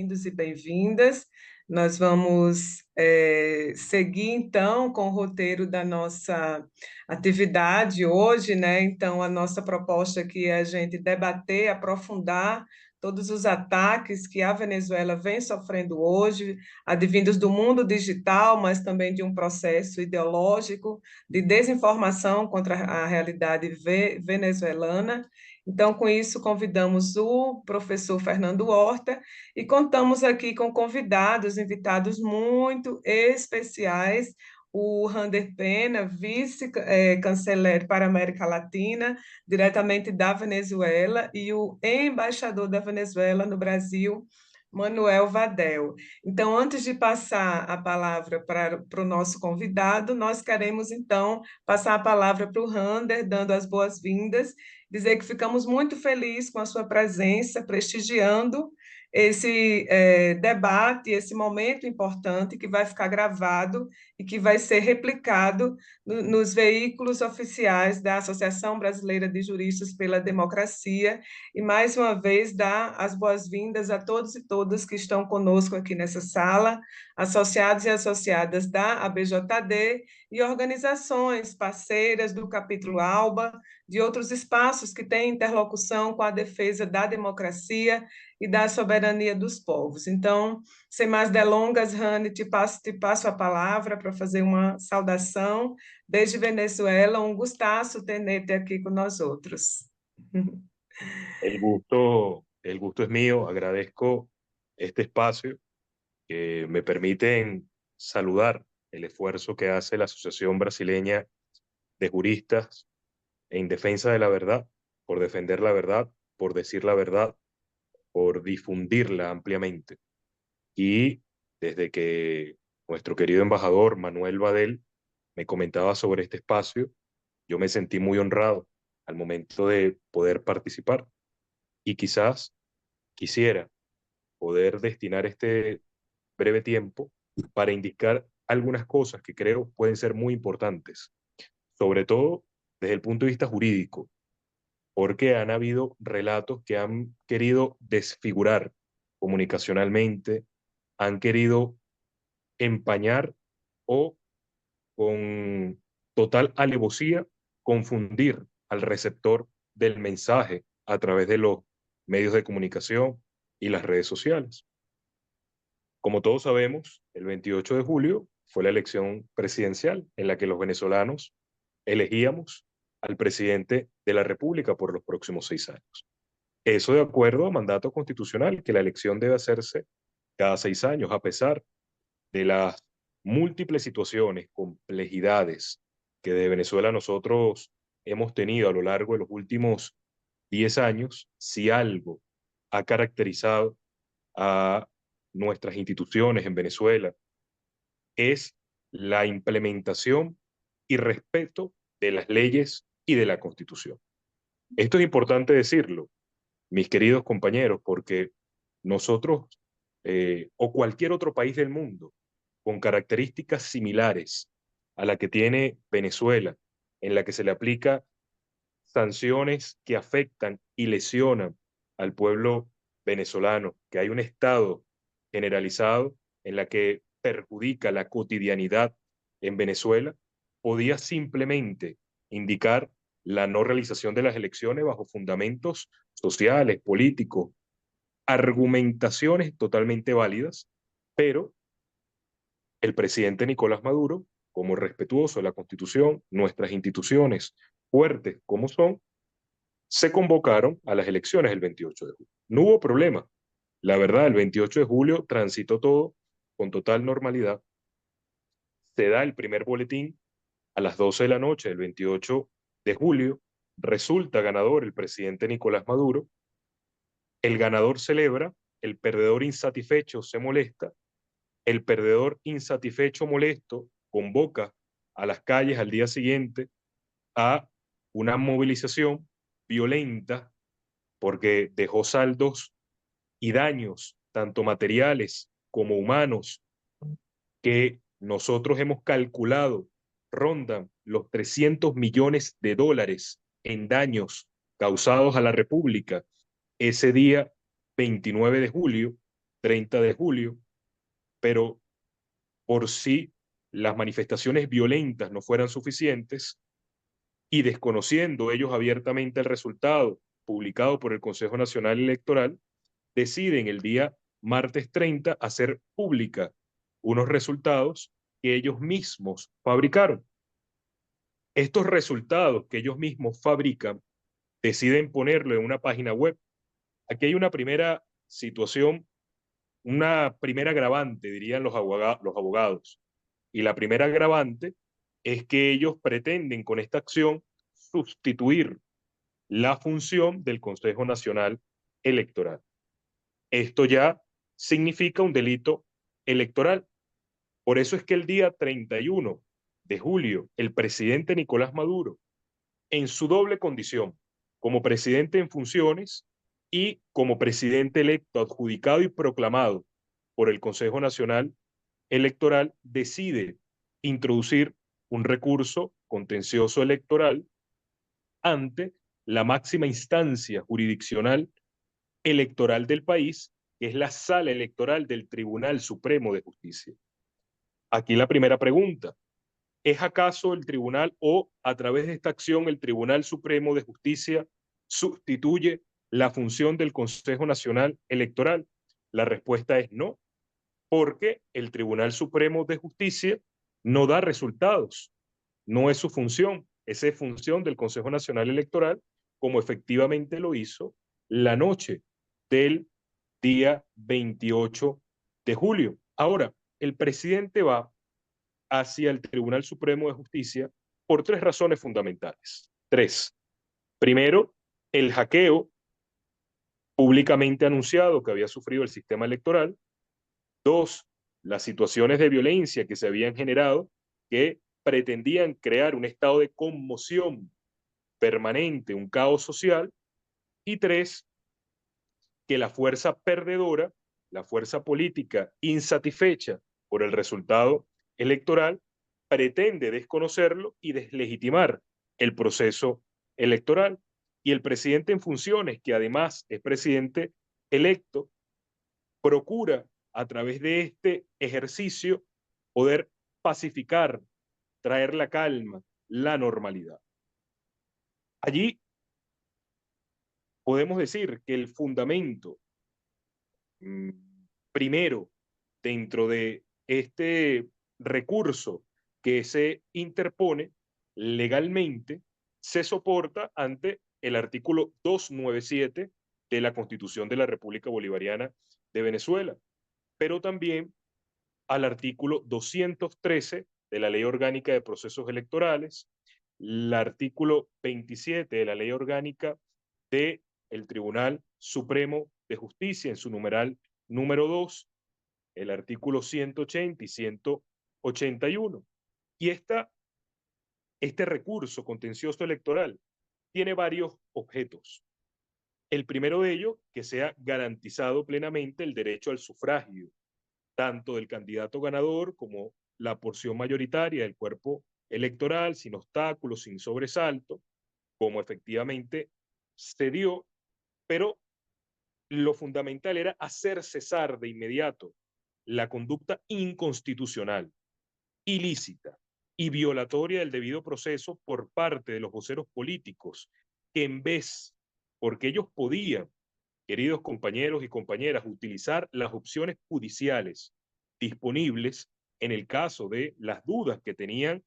bem-vindos e bem-vindas. Nós vamos seguir, então, com o roteiro da nossa atividade hoje, né? Então, a nossa proposta aqui é a gente debater, aprofundar todos os ataques que a Venezuela vem sofrendo hoje, advindos do mundo digital, mas também de um processo ideológico de desinformação contra a realidade venezuelana. Então, com isso, convidamos o professor Fernando Horta e contamos aqui com convidados, invitados muito especiais, o Rander Pena, vice-chanceler para a América Latina, diretamente da Venezuela, e o embaixador da Venezuela no Brasil, Manuel Vadel. Então, antes de passar a palavra para o nosso convidado, nós queremos, então, passar a palavra para o Rander, dando as boas-vindas, dizer que ficamos muito felizes com a sua presença, prestigiando esse debate, esse momento importante que vai ficar gravado e que vai ser replicado nos veículos oficiais da Associação Brasileira de Juristas pela Democracia. E, mais uma vez, dar as boas-vindas a todos e todas que estão conosco aqui nessa sala, associados e associadas da ABJD e organizações parceiras do capítulo ALBA, de outros espaços que têm interlocução com a defesa da democracia e da soberania dos povos. Então, sem mais delongas, Rani, te passo a palavra para fazer uma saudação. Desde Venezuela, um gustazo tenerte aqui com nós outros. El gusto es mío. Agradezco este espacio que me permiten saludar el esfuerzo que hace la Asociación Brasileña de Juristas en defensa de la verdad, por defender la verdad, por decir la verdad, por difundirla ampliamente. Y desde que nuestro querido embajador Manuel Badel me comentaba sobre este espacio, yo me sentí muy honrado al momento de poder participar y quizás quisiera poder destinar este breve tiempo para indicar algunas cosas que creo pueden ser muy importantes, sobre todo desde el punto de vista jurídico, porque han habido relatos que han querido desfigurar comunicacionalmente, han querido empañar o con total alevosía confundir al receptor del mensaje a través de los medios de comunicación y las redes sociales. Como todos sabemos, el 28 de julio fue la elección presidencial en la que los venezolanos elegíamos al presidente de la República por los próximos 6 años. Eso de acuerdo a mandato constitucional, que la elección debe hacerse cada 6 años, a pesar de las múltiples situaciones, complejidades que de Venezuela nosotros hemos tenido a lo largo de los últimos 10 años, si algo ha caracterizado a nuestras instituciones en Venezuela es la implementación y respeto de las leyes y de la Constitución. Esto es importante decirlo, mis queridos compañeros, porque nosotros o cualquier otro país del mundo con características similares a la que tiene Venezuela, en la que se le aplica sanciones que afectan y lesionan al pueblo venezolano, que hay un Estado generalizado en la que perjudica la cotidianidad en Venezuela, podía simplemente indicar la no realización de las elecciones bajo fundamentos sociales, políticos, argumentaciones totalmente válidas, pero el presidente Nicolás Maduro, como respetuoso de la Constitución, nuestras instituciones fuertes como son, se convocaron a las elecciones el 28 de julio. No hubo problema. La verdad, el 28 de julio transitó todo con total normalidad. Se da el primer boletín a las 12 de la noche del 28 de julio. Resulta ganador el presidente Nicolás Maduro. El ganador celebra, el perdedor insatisfecho se molesta. El perdedor insatisfecho molesto convoca a las calles al día siguiente a una movilización violenta porque dejó saldos y daños, tanto materiales como humanos, que nosotros hemos calculado rondan los 300 millones de dólares en daños causados a la República ese día 29 de julio, 30 de julio, pero por si las manifestaciones violentas no fueran suficientes y desconociendo ellos abiertamente el resultado publicado por el Consejo Nacional Electoral, deciden el día martes 30 hacer pública unos resultados que ellos mismos fabricaron. Estos resultados que ellos mismos fabrican deciden ponerlo en una página web. Aquí hay una primera situación, una primera agravante, dirían los abogados. Y la primera agravante es que ellos pretenden con esta acción sustituir la función del Consejo Nacional Electoral. Esto ya significa un delito electoral. Por eso es que el día 31 de julio, el presidente Nicolás Maduro, en su doble condición, como presidente en funciones y como presidente electo, adjudicado y proclamado por el Consejo Nacional Electoral, decide introducir un recurso contencioso electoral ante la máxima instancia jurisdiccional electoral del país, que es la Sala Electoral del Tribunal Supremo de Justicia. Aquí la primera pregunta: ¿es acaso el tribunal o a través de esta acción el Tribunal Supremo de Justicia sustituye la función del Consejo Nacional Electoral? La respuesta es no, porque el Tribunal Supremo de Justicia no da resultados, no es su función, esa es función del Consejo Nacional Electoral, como efectivamente lo hizo la noche del día 28 de julio. Ahora, el presidente va hacia el Tribunal Supremo de Justicia por tres razones fundamentales. Tres. Primero, el hackeo públicamente anunciado que había sufrido el sistema electoral. Dos, las situaciones de violencia que se habían generado que pretendían crear un estado de conmoción permanente, un caos social. Y tres, que la fuerza perdedora, la fuerza política insatisfecha por el resultado electoral, pretende desconocerlo y deslegitimar el proceso electoral. Y el presidente en funciones, que además es presidente electo, procura a través de este ejercicio poder pacificar, traer la calma, la normalidad. Allí podemos decir que el fundamento primero dentro de este recurso que se interpone legalmente se soporta ante el artículo 297 de la Constitución de la República Bolivariana de Venezuela, pero también al artículo 213 de la Ley Orgánica de Procesos Electorales, el artículo 27 de la Ley Orgánica del Tribunal Supremo de Justicia en su numeral número 2, el artículo 180 y 181. Y este recurso contencioso electoral tiene varios objetos. El primero de ellos, que sea garantizado plenamente el derecho al sufragio, tanto del candidato ganador como la porción mayoritaria del cuerpo electoral, sin obstáculos, sin sobresalto, como efectivamente se dio, pero lo fundamental era hacer cesar de inmediato la conducta inconstitucional, ilícita y violatoria del debido proceso por parte de los voceros políticos, que en vez, porque ellos podían, queridos compañeros y compañeras, utilizar las opciones judiciales disponibles en el caso de las dudas que tenían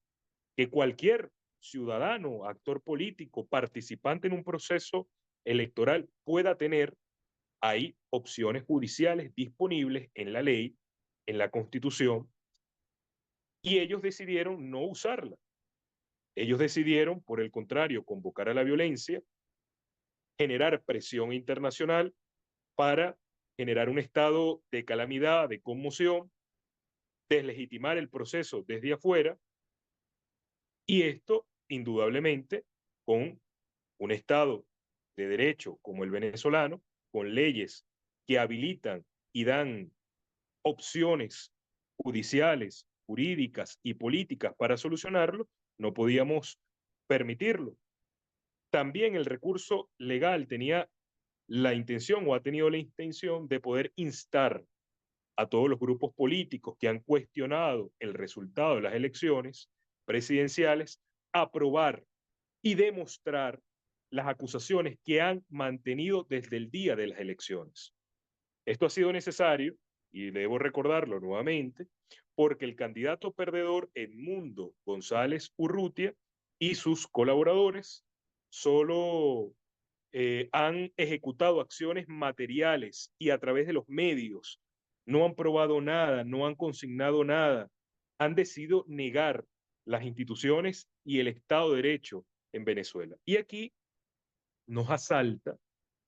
que cualquier ciudadano, actor político, participante en un proceso electoral pueda tener. Hay opciones judiciales disponibles en la ley, en la Constitución, y ellos decidieron no usarla. Ellos decidieron, por el contrario, convocar a la violencia, generar presión internacional para generar un estado de calamidad, de conmoción, deslegitimar el proceso desde afuera, y esto, indudablemente, con un Estado de derecho como el venezolano, con leyes que habilitan y dan opciones judiciales, jurídicas y políticas para solucionarlo, no podíamos permitirlo. También el recurso legal tenía la intención o ha tenido la intención de poder instar a todos los grupos políticos que han cuestionado el resultado de las elecciones presidenciales a probar y demostrar las acusaciones que han mantenido desde el día de las elecciones. Esto ha sido necesario, y debo recordarlo nuevamente, porque el candidato perdedor Edmundo González Urrutia y sus colaboradores solo han ejecutado acciones materiales y a través de los medios, no han probado nada, no han consignado nada, han decidido negar las instituciones y el Estado de Derecho en Venezuela. Y aquí nos asalta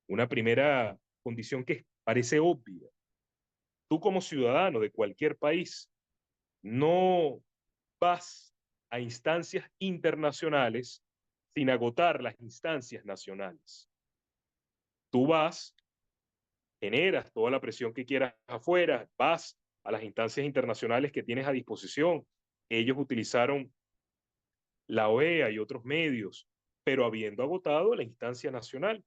una primera condición que parece obvia. Tú como ciudadano de cualquier país no vas a instancias internacionales sin agotar las instancias nacionales. Tú vas, generas toda la presión que quieras afuera, vas a las instancias internacionales que tienes a disposición. Ellos utilizaron la OEA y otros medios, pero habiendo agotado la instancia nacional.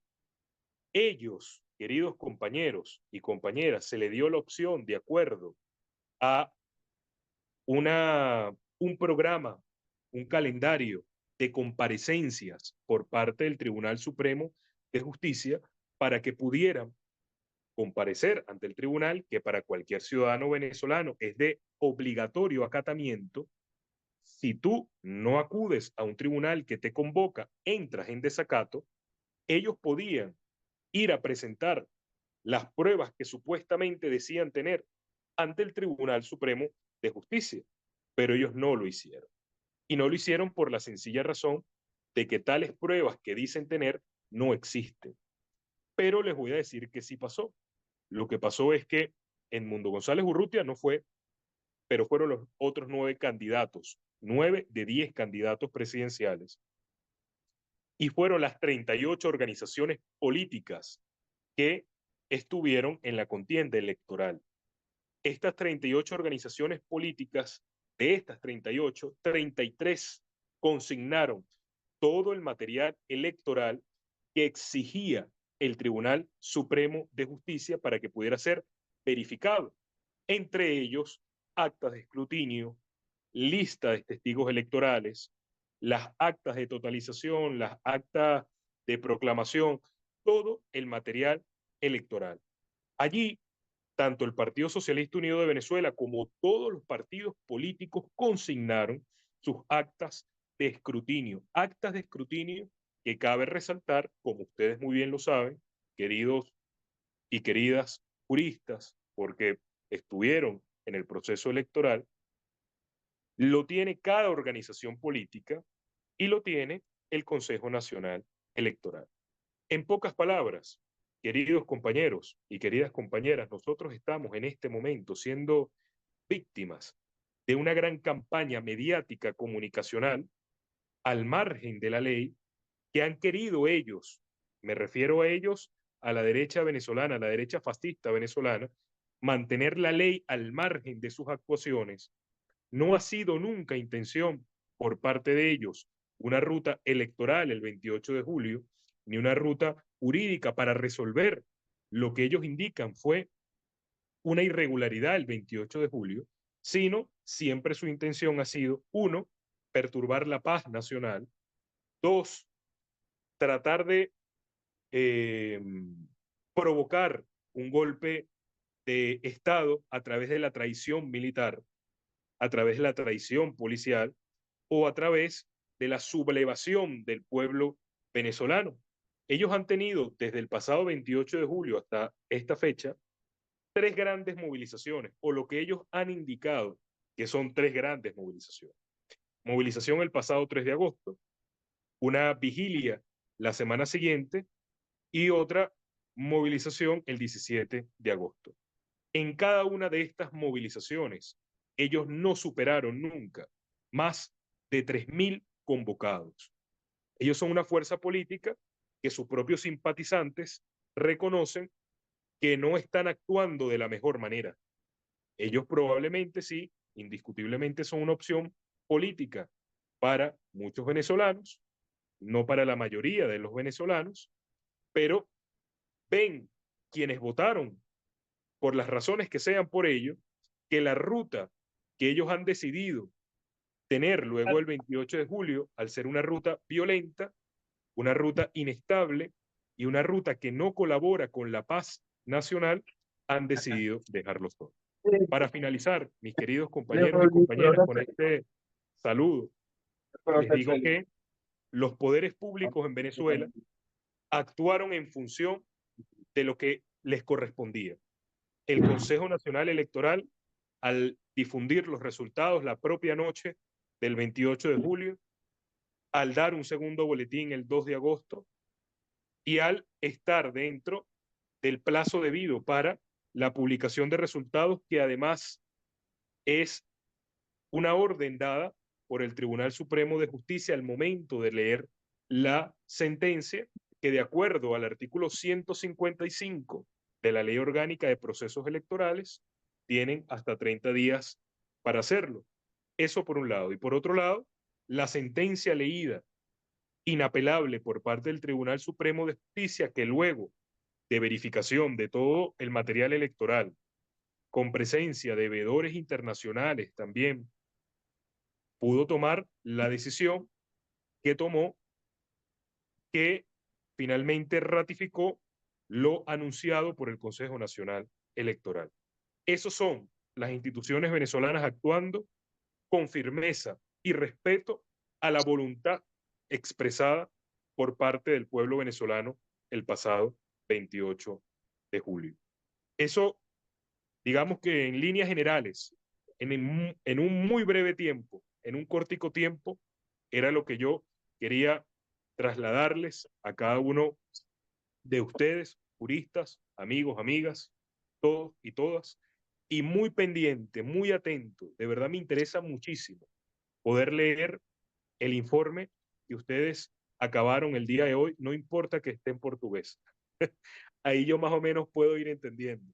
Ellos, queridos compañeros y compañeras, se le dio la opción de acuerdo a un programa, un calendario de comparecencias por parte del Tribunal Supremo de Justicia para que pudieran comparecer ante el tribunal, que para cualquier ciudadano venezolano es de obligatorio acatamiento. Si tú no acudes a un tribunal que te convoca, entras en desacato, ellos podían ir a presentar las pruebas que supuestamente decían tener ante el Tribunal Supremo de Justicia, pero ellos no lo hicieron. Y no lo hicieron por la sencilla razón de que tales pruebas que dicen tener no existen. Pero les voy a decir que sí pasó. Lo que pasó es que Edmundo González Urrutia no fue, pero fueron los otros 9 candidatos, 9 de 10 candidatos presidenciales, y fueron las 38 organizaciones políticas que estuvieron en la contienda electoral. Estas 38 organizaciones políticas, de estas 38, 33 consignaron todo el material electoral que exigía el Tribunal Supremo de Justicia para que pudiera ser verificado. Entre ellos, actas de escrutinio, lista de testigos electorales, las actas de totalización, las actas de proclamación, todo el material electoral. Allí, tanto el Partido Socialista Unido de Venezuela como todos los partidos políticos consignaron sus actas de escrutinio que cabe resaltar, como ustedes muy bien lo saben, queridos y queridas juristas, porque estuvieron en el proceso electoral, lo tiene cada organización política y lo tiene el Consejo Nacional Electoral. En pocas palabras, queridos compañeros y queridas compañeras, nosotros estamos en este momento siendo víctimas de una gran campaña mediática comunicacional al margen de la ley que han querido ellos, me refiero a ellos, a la derecha venezolana, a la derecha fascista venezolana, mantener la ley al margen de sus actuaciones. No ha sido nunca intención por parte de ellos una ruta electoral el 28 de julio, ni una ruta jurídica para resolver lo que ellos indican fue una irregularidad el 28 de julio, sino siempre su intención ha sido, uno, perturbar la paz nacional, dos, tratar de eh, provocar un golpe de Estado a través de la traición militar, a través de la traición policial o a través de la sublevación del pueblo venezolano. Ellos han tenido desde el pasado 28 de julio hasta esta fecha 3 grandes movilizaciones, o lo que ellos han indicado que son 3 grandes movilizaciones. Movilización el pasado 3 de agosto, una vigilia la semana siguiente y otra movilización el 17 de agosto. En cada una de estas movilizaciones, ellos no superaron nunca más de 3.000 convocados. Ellos son una fuerza política que sus propios simpatizantes reconocen que no están actuando de la mejor manera. Ellos probablemente sí, indiscutiblemente son una opción política para muchos venezolanos, no para la mayoría de los venezolanos, pero ven quienes votaron por las razones que sean por ello, que la ruta que ellos han decidido tener luego del 28 de julio, al ser una ruta violenta, una ruta inestable y una ruta que no colabora con la paz nacional, han decidido dejarlos todos. Para finalizar, mis queridos compañeros y compañeras, con este saludo, les digo que los poderes públicos en Venezuela actuaron en función de lo que les correspondía. El Consejo Nacional Electoral, al difundir los resultados la propia noche del 28 de julio, al dar un segundo boletín el 2 de agosto y al estar dentro del plazo debido para la publicación de resultados, que además es una orden dada por el Tribunal Supremo de Justicia al momento de leer la sentencia, que de acuerdo al artículo 155 de la Ley Orgánica de Procesos Electorales, tienen hasta 30 días para hacerlo. Eso por un lado. Y por otro lado, la sentencia leída inapelable por parte del Tribunal Supremo de Justicia, que luego de verificación de todo el material electoral, con presencia de veedores internacionales también, pudo tomar la decisión que tomó, que finalmente ratificó lo anunciado por el Consejo Nacional Electoral. Esos son las instituciones venezolanas actuando con firmeza y respeto a la voluntad expresada por parte del pueblo venezolano el pasado 28 de julio. Eso, digamos que en líneas generales, en un muy breve tiempo, en un cortico tiempo, era lo que yo quería trasladarles a cada uno de ustedes, juristas, amigos, amigas, todos y todas, y muy pendiente, muy atento. De verdad me interesa muchísimo poder leer el informe que ustedes acabaron el día de hoy, no importa que esté en portugués. Ahí yo más o menos puedo ir entendiendo.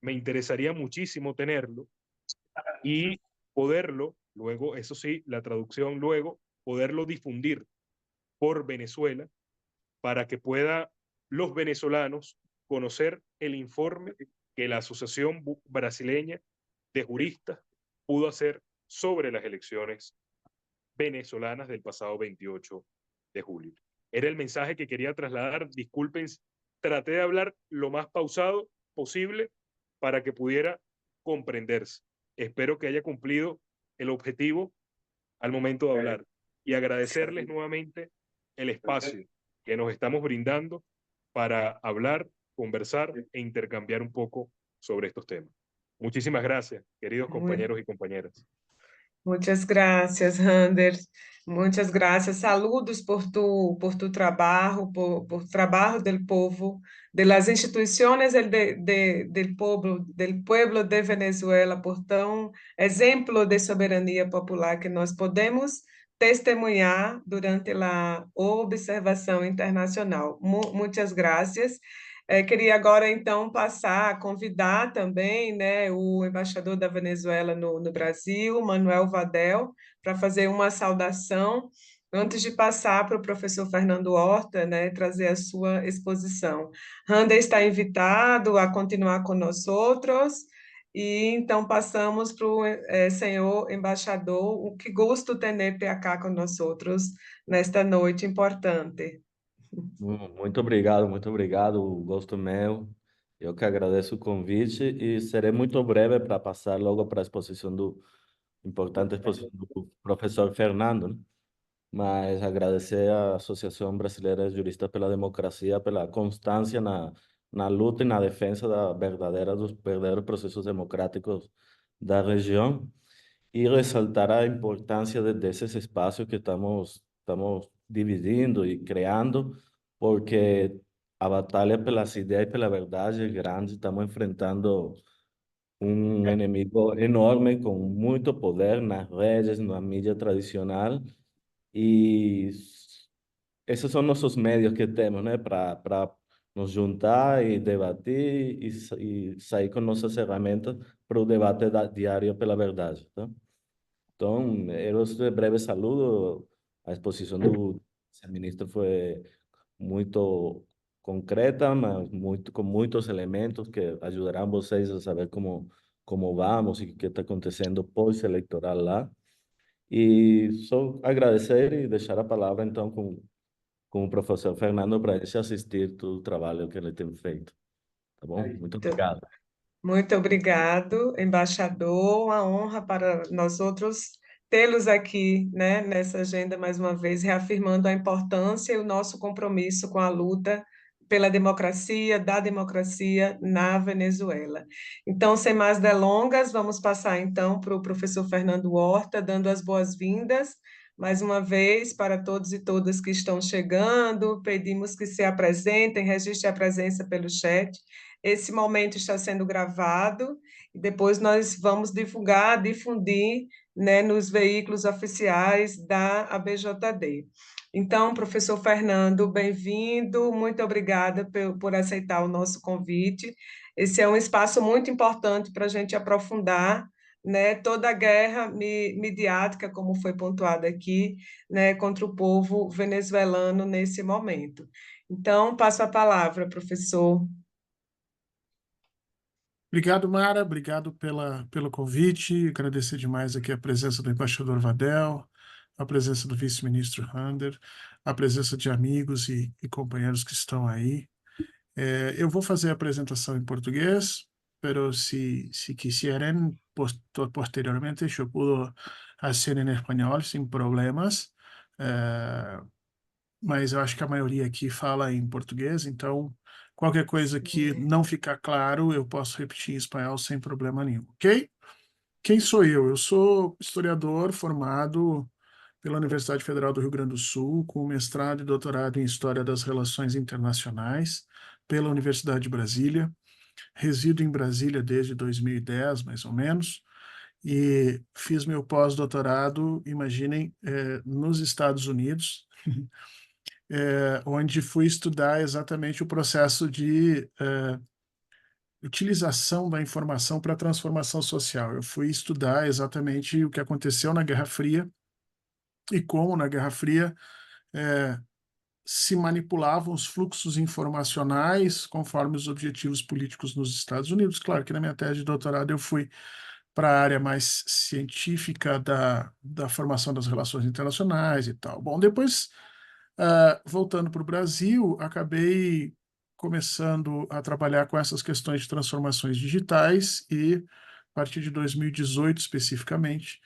Me interesaría muchísimo tenerlo y poderlo, luego, eso sí, la traducción luego, poderlo difundir por Venezuela para que pueda los venezolanos conocer el informe que la Asociación Brasileña de Juristas pudo hacer sobre las elecciones venezolanas del pasado 28 de julio. Era el mensaje que quería trasladar. Disculpen, traté de hablar lo más pausado posible para que pudiera comprenderse. Espero que haya cumplido el objetivo al momento de hablar y agradecerles nuevamente el espacio que nos estamos brindando para hablar, conversar e intercambiar un poco sobre estos temas. Muchísimas gracias, queridos Muy, compañeros y compañeras. muchas gracias, Rander. Muchas gracias. Saludos por tu trabajo, por trabajo del povo, de las instituciones del pueblo de Venezuela, por tão exemplo de soberania popular que nós podemos testemunhar durante a observação internacional. Muitas graças. Queria agora, então, passar a convidar também, né, o embaixador da Venezuela no Brasil, Manuel Vadel, para fazer uma saudação, antes de passar para o professor Fernando Horta, né, trazer a sua exposição. Rander está invitado a continuar com nós outros, e então passamos para o senhor embaixador, o que gosto de ter acá com nós outros nesta noite importante. Muito obrigado, o gosto meu. Eu que agradeço o convite e serei muito breve para passar logo para a exposição importante exposição do professor Fernando, né? Mas agradecer à Associação Brasileira de Juristas pela Democracia, pela constância na luta e na defesa dos verdadeiros processos democráticos da região e ressaltar a importância desses espaços que estamos dividindo e criando, porque a batalha pelas ideias e pela verdade é grande, estamos enfrentando um inimigo enorme com muito poder nas redes, na mídia tradicional, e esses são nossos meios que temos, né, para nos juntar e debater e sair com nossas ferramentas para o debate diário pela verdade, tá? Então, eu de breve saludo. A exposição do ministro foi muito concreta, mas com muitos elementos que ajudarão vocês a saber como vamos e o que está acontecendo pós-eleitoral lá. E só agradecer e deixar a palavra, então, com o professor Fernando para ele assistir todo o trabalho que ele tem feito. Tá bom? Muito obrigado. Muito obrigado, embaixador. Uma honra para nós outros tê-los aqui, né, nessa agenda mais uma vez, reafirmando a importância e o nosso compromisso com a luta pela democracia, da democracia na Venezuela. Então, sem mais delongas, vamos passar então para o professor Fernando Horta, dando as boas-vindas mais uma vez para todos e todas que estão chegando. Pedimos que se apresentem, registrem a presença pelo chat. Esse momento está sendo gravado e depois nós vamos divulgar, difundir, né, nos veículos oficiais da ABJD. Então, professor Fernando, bem-vindo, muito obrigada por aceitar o nosso convite. Esse é um espaço muito importante para a gente aprofundar, né, toda a guerra midiática, como foi pontuado aqui, né, contra o povo venezuelano nesse momento. Então, passo a palavra, professor. Obrigado, Mara. Obrigado pelo convite. Agradecer demais aqui a presença do embaixador Vadel, a presença do vice-ministro Hander, a presença de amigos e companheiros que estão aí. Eu vou fazer a apresentação em português, pero se quiserem, posteriormente, eu puedo fazer em espanhol sem problemas. Mas eu acho que a maioria aqui fala em português, então qualquer coisa que não ficar claro, eu posso repetir em espanhol sem problema nenhum, ok? Quem sou eu? Eu sou historiador formado pela Universidade Federal do Rio Grande do Sul, com mestrado e doutorado em História das Relações Internacionais pela Universidade de Brasília. Resido em Brasília desde 2010, mais ou menos, e fiz meu pós-doutorado, imaginem, nos Estados Unidos, onde fui estudar exatamente o processo de utilização da informação para a transformação social. Eu fui estudar exatamente o que aconteceu na Guerra Fria e como na Guerra Fria se manipulavam os fluxos informacionais conforme os objetivos políticos nos Estados Unidos. Claro que na minha tese de doutorado eu fui para a área mais científica da formação das relações internacionais e tal. Bom, depois, voltando para o Brasil, acabei começando a trabalhar com essas questões de transformações digitais e, a partir de 2018 especificamente,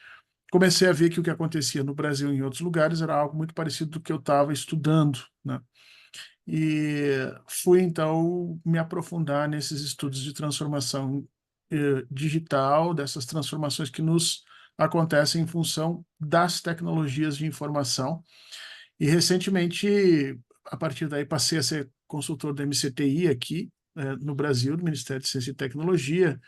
comecei a ver que o que acontecia no Brasil e em outros lugares era algo muito parecido do que eu estava estudando, né? E fui, então, me aprofundar nesses estudos de transformação digital, dessas transformações que nos acontecem em função das tecnologias de informação. E, recentemente, a partir daí, passei a ser consultor da MCTI aqui, no Brasil, do Ministério de Ciência e Tecnologia,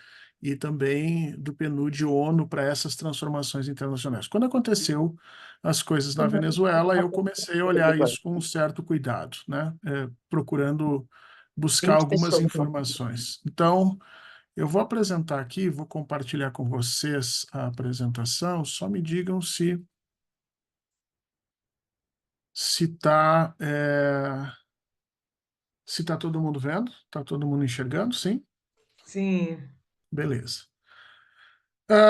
e também do PNUD ONU para essas transformações internacionais. Quando aconteceu as coisas na Venezuela, eu comecei a olhar isso com um certo cuidado, né? Procurando buscar algumas informações. Então, eu vou apresentar aqui, vou compartilhar com vocês a apresentação, só me digam se está se tá todo mundo vendo, está todo mundo enxergando, sim? Sim. Beleza.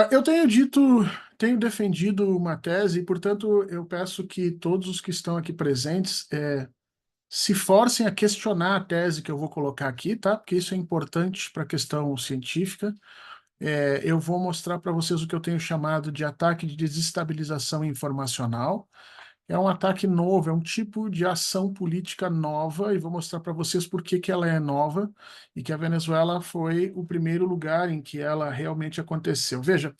Eu tenho defendido uma tese, e, portanto, eu peço que todos os que estão aqui presentes se forcem a questionar a tese que eu vou colocar aqui, tá? Porque isso é importante para a questão científica. Eu vou mostrar para vocês o que eu tenho chamado de ataque de desestabilização informacional. É um ataque novo, é um tipo de ação política nova, e vou mostrar para vocês por que ela é nova e que a Venezuela foi o primeiro lugar em que ela realmente aconteceu. Veja,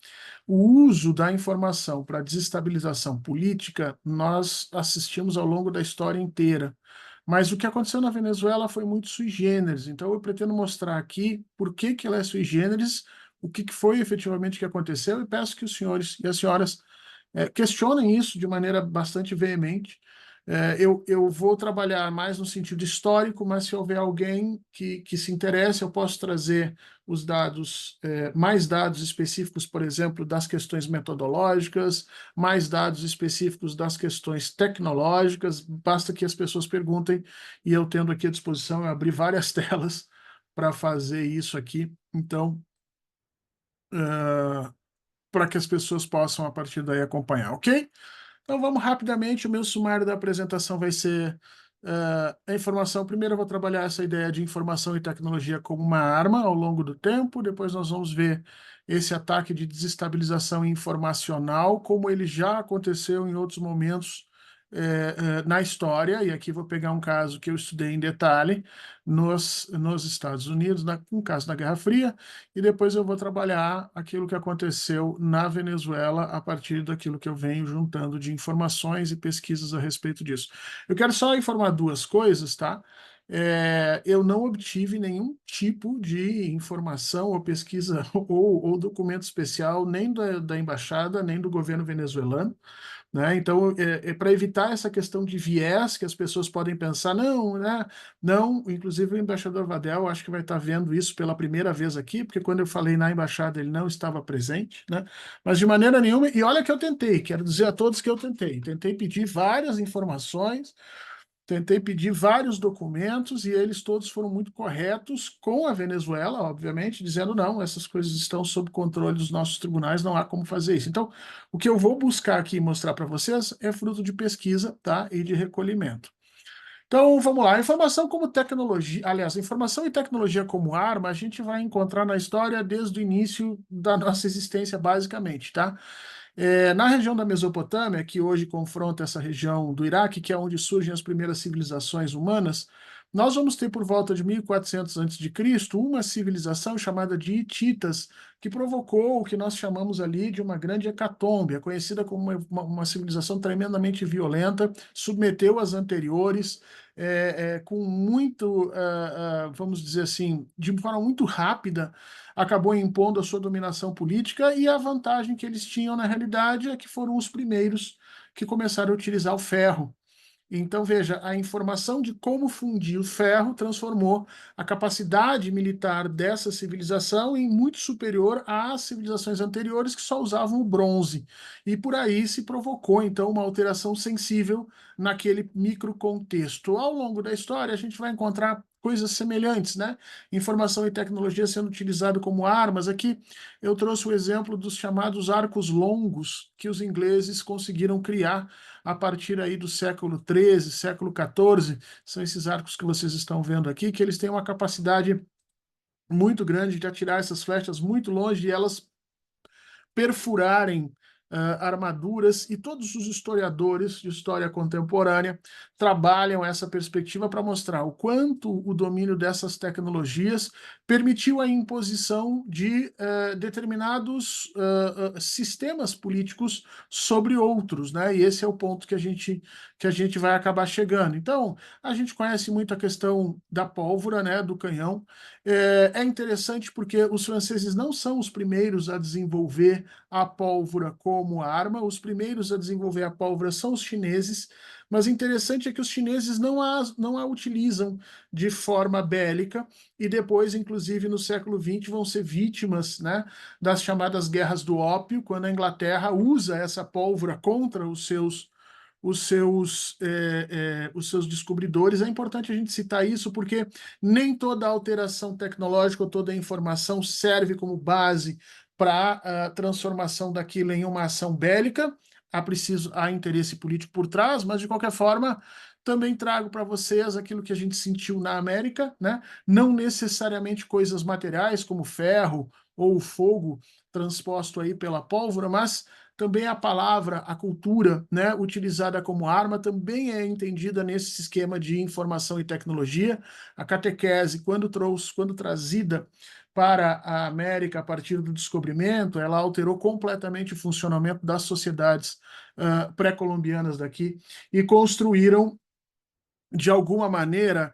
o uso da informação para desestabilização política nós assistimos ao longo da história inteira, mas o que aconteceu na Venezuela foi muito sui generis, então eu pretendo mostrar aqui por que ela é sui generis, o que foi efetivamente que aconteceu, e peço que os senhores e as senhoras questionem isso de maneira bastante veemente, Eu vou trabalhar mais no sentido histórico, mas se houver alguém que se interesse, eu posso trazer os dados, mais dados específicos, por exemplo, das questões metodológicas, mais dados específicos das questões tecnológicas. Basta que as pessoas perguntem e eu tendo aqui à disposição, eu abri várias telas para fazer isso aqui. Então, para que as pessoas possam, a partir daí, acompanhar, ok? Então vamos rapidamente, o meu sumário da apresentação vai ser a informação. Primeiro eu vou trabalhar essa ideia de informação e tecnologia como uma arma ao longo do tempo, depois nós vamos ver esse ataque de desestabilização informacional, como ele já aconteceu em outros momentos na história, e aqui vou pegar um caso que eu estudei em detalhe nos Estados Unidos, um caso da Guerra Fria, e depois eu vou trabalhar aquilo que aconteceu na Venezuela a partir daquilo que eu venho juntando de informações e pesquisas a respeito disso. Eu quero só informar duas coisas, tá? Eu não obtive nenhum tipo de informação ou pesquisa ou documento especial, nem da embaixada, nem do governo venezuelano, né? Então, para evitar essa questão de viés que as pessoas podem pensar, não, né? Não, inclusive o embaixador Vadel, acho que vai estar vendo isso pela primeira vez aqui, porque quando eu falei na embaixada ele não estava presente, né? Mas de maneira nenhuma, e olha que eu tentei, quero dizer a todos que eu tentei pedir várias informações, tentei pedir vários documentos e eles todos foram muito corretos com a Venezuela, obviamente, dizendo não, essas coisas estão sob controle dos nossos tribunais, não há como fazer isso. Então, o que eu vou buscar aqui e mostrar para vocês é fruto de pesquisa, tá? E de recolhimento. Então, vamos lá. Informação como tecnologia, aliás, informação e tecnologia como arma, a gente vai encontrar na história desde o início da nossa existência, basicamente, tá? Na região da Mesopotâmia, que hoje confronta essa região do Iraque, que é onde surgem as primeiras civilizações humanas, nós vamos ter por volta de 1400 a.C. uma civilização chamada de Hititas, que provocou o que nós chamamos ali de uma grande hecatombe, é conhecida como uma civilização tremendamente violenta, submeteu as anteriores, com muito, vamos dizer assim, de forma muito rápida, acabou impondo a sua dominação política, e a vantagem que eles tinham, na realidade, é que foram os primeiros que começaram a utilizar o ferro. Então, veja, a informação de como fundir o ferro transformou a capacidade militar dessa civilização em muito superior às civilizações anteriores que só usavam o bronze. E por aí se provocou, então, uma alteração sensível naquele microcontexto. Ao longo da história, a gente vai encontrar coisas semelhantes, né? Informação e tecnologia sendo utilizado como armas. Aqui eu trouxe o exemplo dos chamados arcos longos que os ingleses conseguiram criar a partir aí do século XIII, século XIV, são esses arcos que vocês estão vendo aqui, que eles têm uma capacidade muito grande de atirar essas flechas muito longe e elas perfurarem armaduras, e todos os historiadores de história contemporânea trabalham essa perspectiva para mostrar o quanto o domínio dessas tecnologias permitiu a imposição de determinados sistemas políticos sobre outros, né? E esse é o ponto que a gente vai acabar chegando. Então, a gente conhece muito a questão da pólvora, né, do canhão. É interessante porque os franceses não são os primeiros a desenvolver a pólvora como arma, os primeiros a desenvolver a pólvora são os chineses, mas interessante é que os chineses não a utilizam de forma bélica, e depois, inclusive, no século XX, vão ser vítimas, né, das chamadas guerras do ópio, quando a Inglaterra usa essa pólvora contra os seus descobridores. É importante a gente citar isso, porque nem toda alteração tecnológica ou toda informação serve como base para a transformação daquilo em uma ação bélica. Há interesse político por trás, mas de qualquer forma também trago para vocês aquilo que a gente sentiu na América, né? Não necessariamente coisas materiais como ferro ou o fogo transposto aí pela pólvora, mas também a palavra, a cultura, né, utilizada como arma, também é entendida nesse esquema de informação e tecnologia. A catequese, quando trazida para a América a partir do descobrimento, ela alterou completamente o funcionamento das sociedades pré-colombianas daqui e construíram, de alguma maneira,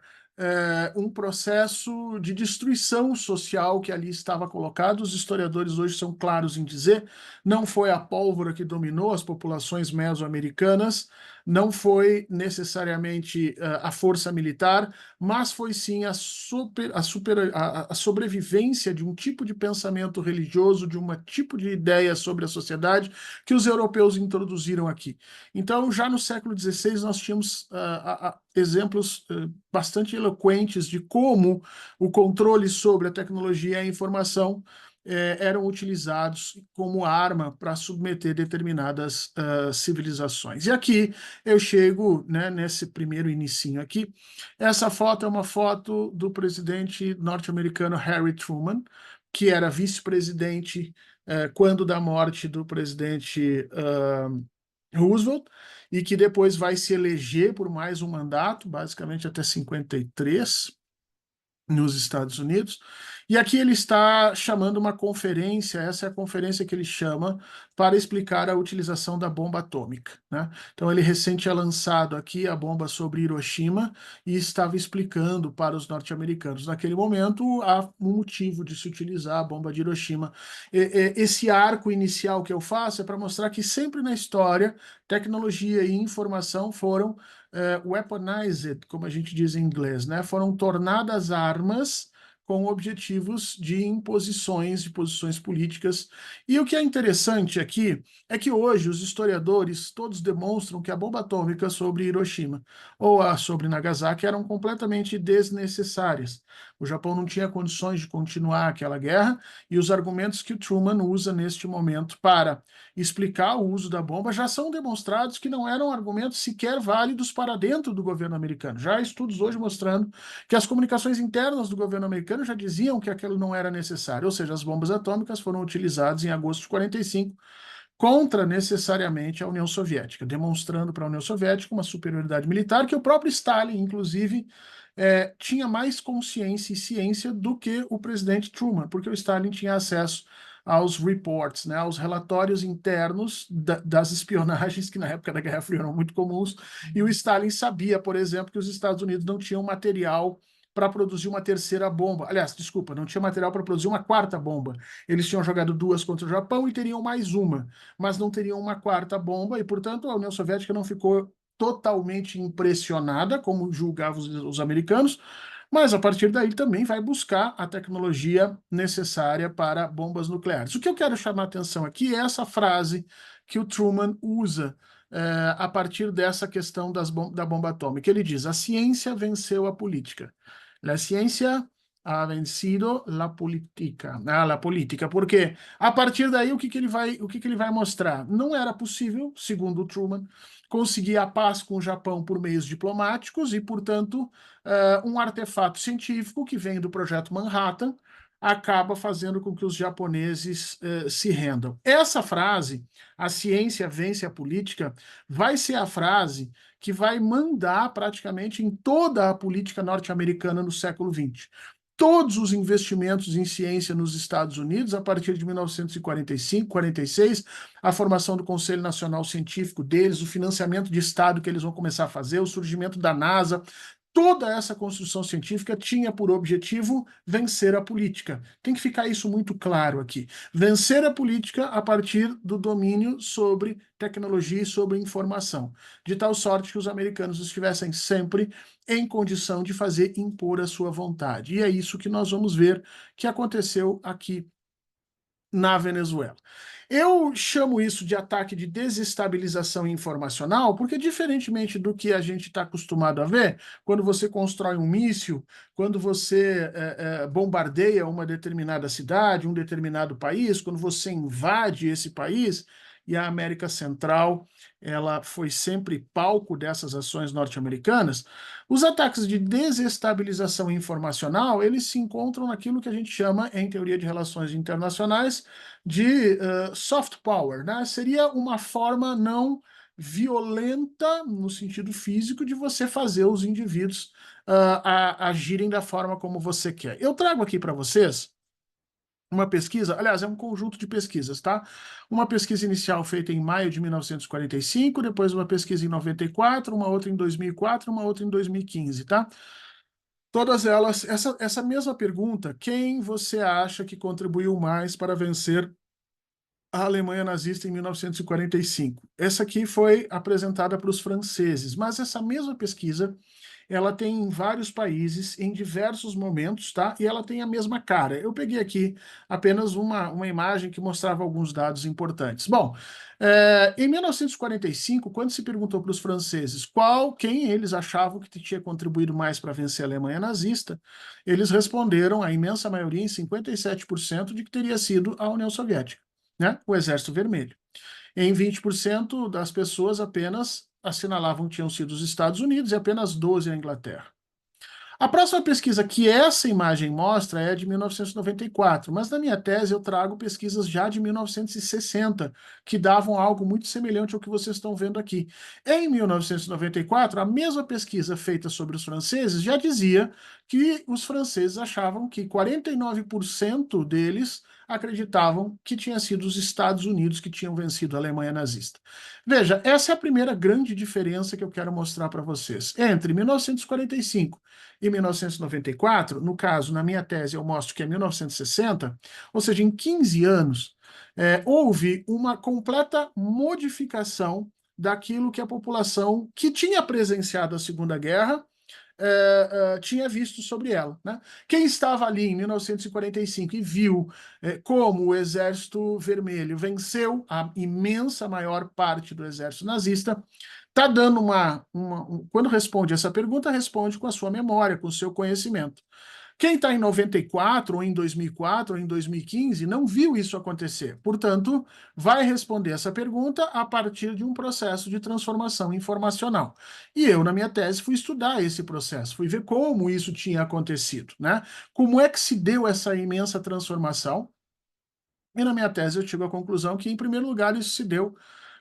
um processo de destruição social que ali estava colocado. Os historiadores hoje são claros em dizer, não foi a pólvora que dominou as populações mesoamericanas, não foi necessariamente a força militar, mas foi sim a sobrevivência de um tipo de pensamento religioso, de um tipo de ideia sobre a sociedade que os europeus introduziram aqui. Então, já no século XVI, nós tínhamos exemplos bastante eloquentes de como o controle sobre a tecnologia e a informação eram utilizados como arma para submeter determinadas civilizações. E aqui eu chego, né, nesse primeiro inicinho aqui. Essa foto é uma foto do presidente norte-americano Harry Truman, que era vice-presidente quando da morte do presidente Roosevelt, e que depois vai se eleger por mais um mandato, basicamente até 53, nos Estados Unidos. E aqui ele está chamando uma conferência, essa é a conferência que ele chama para explicar a utilização da bomba atômica, né? Então ele recente tinha lançado aqui a bomba sobre Hiroshima e estava explicando para os norte-americanos, naquele momento, o motivo de se utilizar a bomba de Hiroshima. Esse arco inicial que eu faço é para mostrar que sempre na história, tecnologia e informação foram weaponized, como a gente diz em inglês, né? Foram tornadas armas com objetivos de imposições, de posições políticas. E o que é interessante aqui é que hoje os historiadores todos demonstram que a bomba atômica sobre Hiroshima ou a sobre Nagasaki eram completamente desnecessárias. O Japão não tinha condições de continuar aquela guerra, e os argumentos que o Truman usa neste momento para explicar o uso da bomba já são demonstrados que não eram argumentos sequer válidos para dentro do governo americano. Já há estudos hoje mostrando que as comunicações internas do governo americano já diziam que aquilo não era necessário, ou seja, as bombas atômicas foram utilizadas em agosto de 45 contra necessariamente a União Soviética, demonstrando para a União Soviética uma superioridade militar que o próprio Stalin, inclusive, tinha mais consciência e ciência do que o presidente Truman, porque o Stalin tinha acesso aos reports, né, aos relatórios internos das espionagens, que na época da Guerra Fria eram muito comuns, e o Stalin sabia, por exemplo, que os Estados Unidos não tinham material para produzir uma terceira bomba. Aliás, desculpa, não tinha material para produzir uma quarta bomba. Eles tinham jogado 2 contra o Japão e teriam mais uma, mas não teriam uma quarta bomba, e, portanto, a União Soviética não ficou totalmente impressionada, como julgavam os americanos, mas a partir daí também vai buscar a tecnologia necessária para bombas nucleares. O que eu quero chamar a atenção aqui é essa frase que o Truman usa a partir dessa questão da bomba atômica. Ele diz: a ciência venceu a política. La ciencia ha vencido la política. La política. Porque a partir daí o que ele vai mostrar? Não era possível, segundo o Truman, conseguir a paz com o Japão por meios diplomáticos e, portanto, um artefato científico que vem do projeto Manhattan acaba fazendo com que os japoneses se rendam. Essa frase, a ciência vence a política, vai ser a frase que vai mandar praticamente em toda a política norte-americana no século XX. Todos os investimentos em ciência nos Estados Unidos, a partir de 1945, 46, a formação do Conselho Nacional Científico deles, o financiamento de Estado que eles vão começar a fazer, o surgimento da NASA, toda essa construção científica tinha por objetivo vencer a política. Tem que ficar isso muito claro aqui. Vencer a política a partir do domínio sobre tecnologia e sobre informação, de tal sorte que os americanos estivessem sempre em condição de fazer impor a sua vontade. E é isso que nós vamos ver que aconteceu aqui na Venezuela. Eu chamo isso de ataque de desestabilização informacional, porque, diferentemente do que a gente está acostumado a ver, quando você constrói um míssil, quando você bombardeia uma determinada cidade, um determinado país, quando você invade esse país, e a América Central ela foi sempre palco dessas ações norte-americanas, os ataques de desestabilização informacional, eles se encontram naquilo que a gente chama, em teoria de relações internacionais, de soft power, né? Seria uma forma não violenta, no sentido físico, de você fazer os indivíduos agirem da forma como você quer. Eu trago aqui para vocês uma pesquisa, aliás, é um conjunto de pesquisas, tá? Uma pesquisa inicial feita em maio de 1945, depois uma pesquisa em 94, uma outra em 2004, uma outra em 2015, tá? Todas elas, essa mesma pergunta: quem você acha que contribuiu mais para vencer a Alemanha nazista em 1945. Essa aqui foi apresentada para os franceses, mas essa mesma pesquisa ela tem em vários países, em diversos momentos, tá? E ela tem a mesma cara. Eu peguei aqui apenas uma imagem que mostrava alguns dados importantes. Bom, em 1945, quando se perguntou para os franceses quem eles achavam que tinha contribuído mais para vencer a Alemanha nazista, eles responderam, a imensa maioria, em 57%, de que teria sido a União Soviética, né? O Exército Vermelho. Em 20% das pessoas apenas assinalavam que tinham sido os Estados Unidos e apenas 12% a Inglaterra. A próxima pesquisa que essa imagem mostra é de 1994, mas na minha tese eu trago pesquisas já de 1960, que davam algo muito semelhante ao que vocês estão vendo aqui. Em 1994, a mesma pesquisa feita sobre os franceses já dizia que os franceses achavam que 49% deles acreditavam que tinha sido os Estados Unidos que tinham vencido a Alemanha nazista. Veja, essa é a primeira grande diferença que eu quero mostrar para vocês. Entre 1945 e 1994, no caso, na minha tese, eu mostro que é 1960, ou seja, em 15 anos, houve uma completa modificação daquilo que a população que tinha presenciado a Segunda Guerra tinha visto sobre ela, né? Quem estava ali em 1945 e viu como o Exército Vermelho venceu a imensa maior parte do exército nazista, está dando quando responde essa pergunta, responde com a sua memória, com o seu conhecimento. Quem está em 94, ou em 2004, ou em 2015, não viu isso acontecer. Portanto, vai responder essa pergunta a partir de um processo de transformação informacional. E eu, na minha tese, fui estudar esse processo, fui ver como isso tinha acontecido, né? Como é que se deu essa imensa transformação? E na minha tese eu chego à conclusão que, em primeiro lugar, isso se deu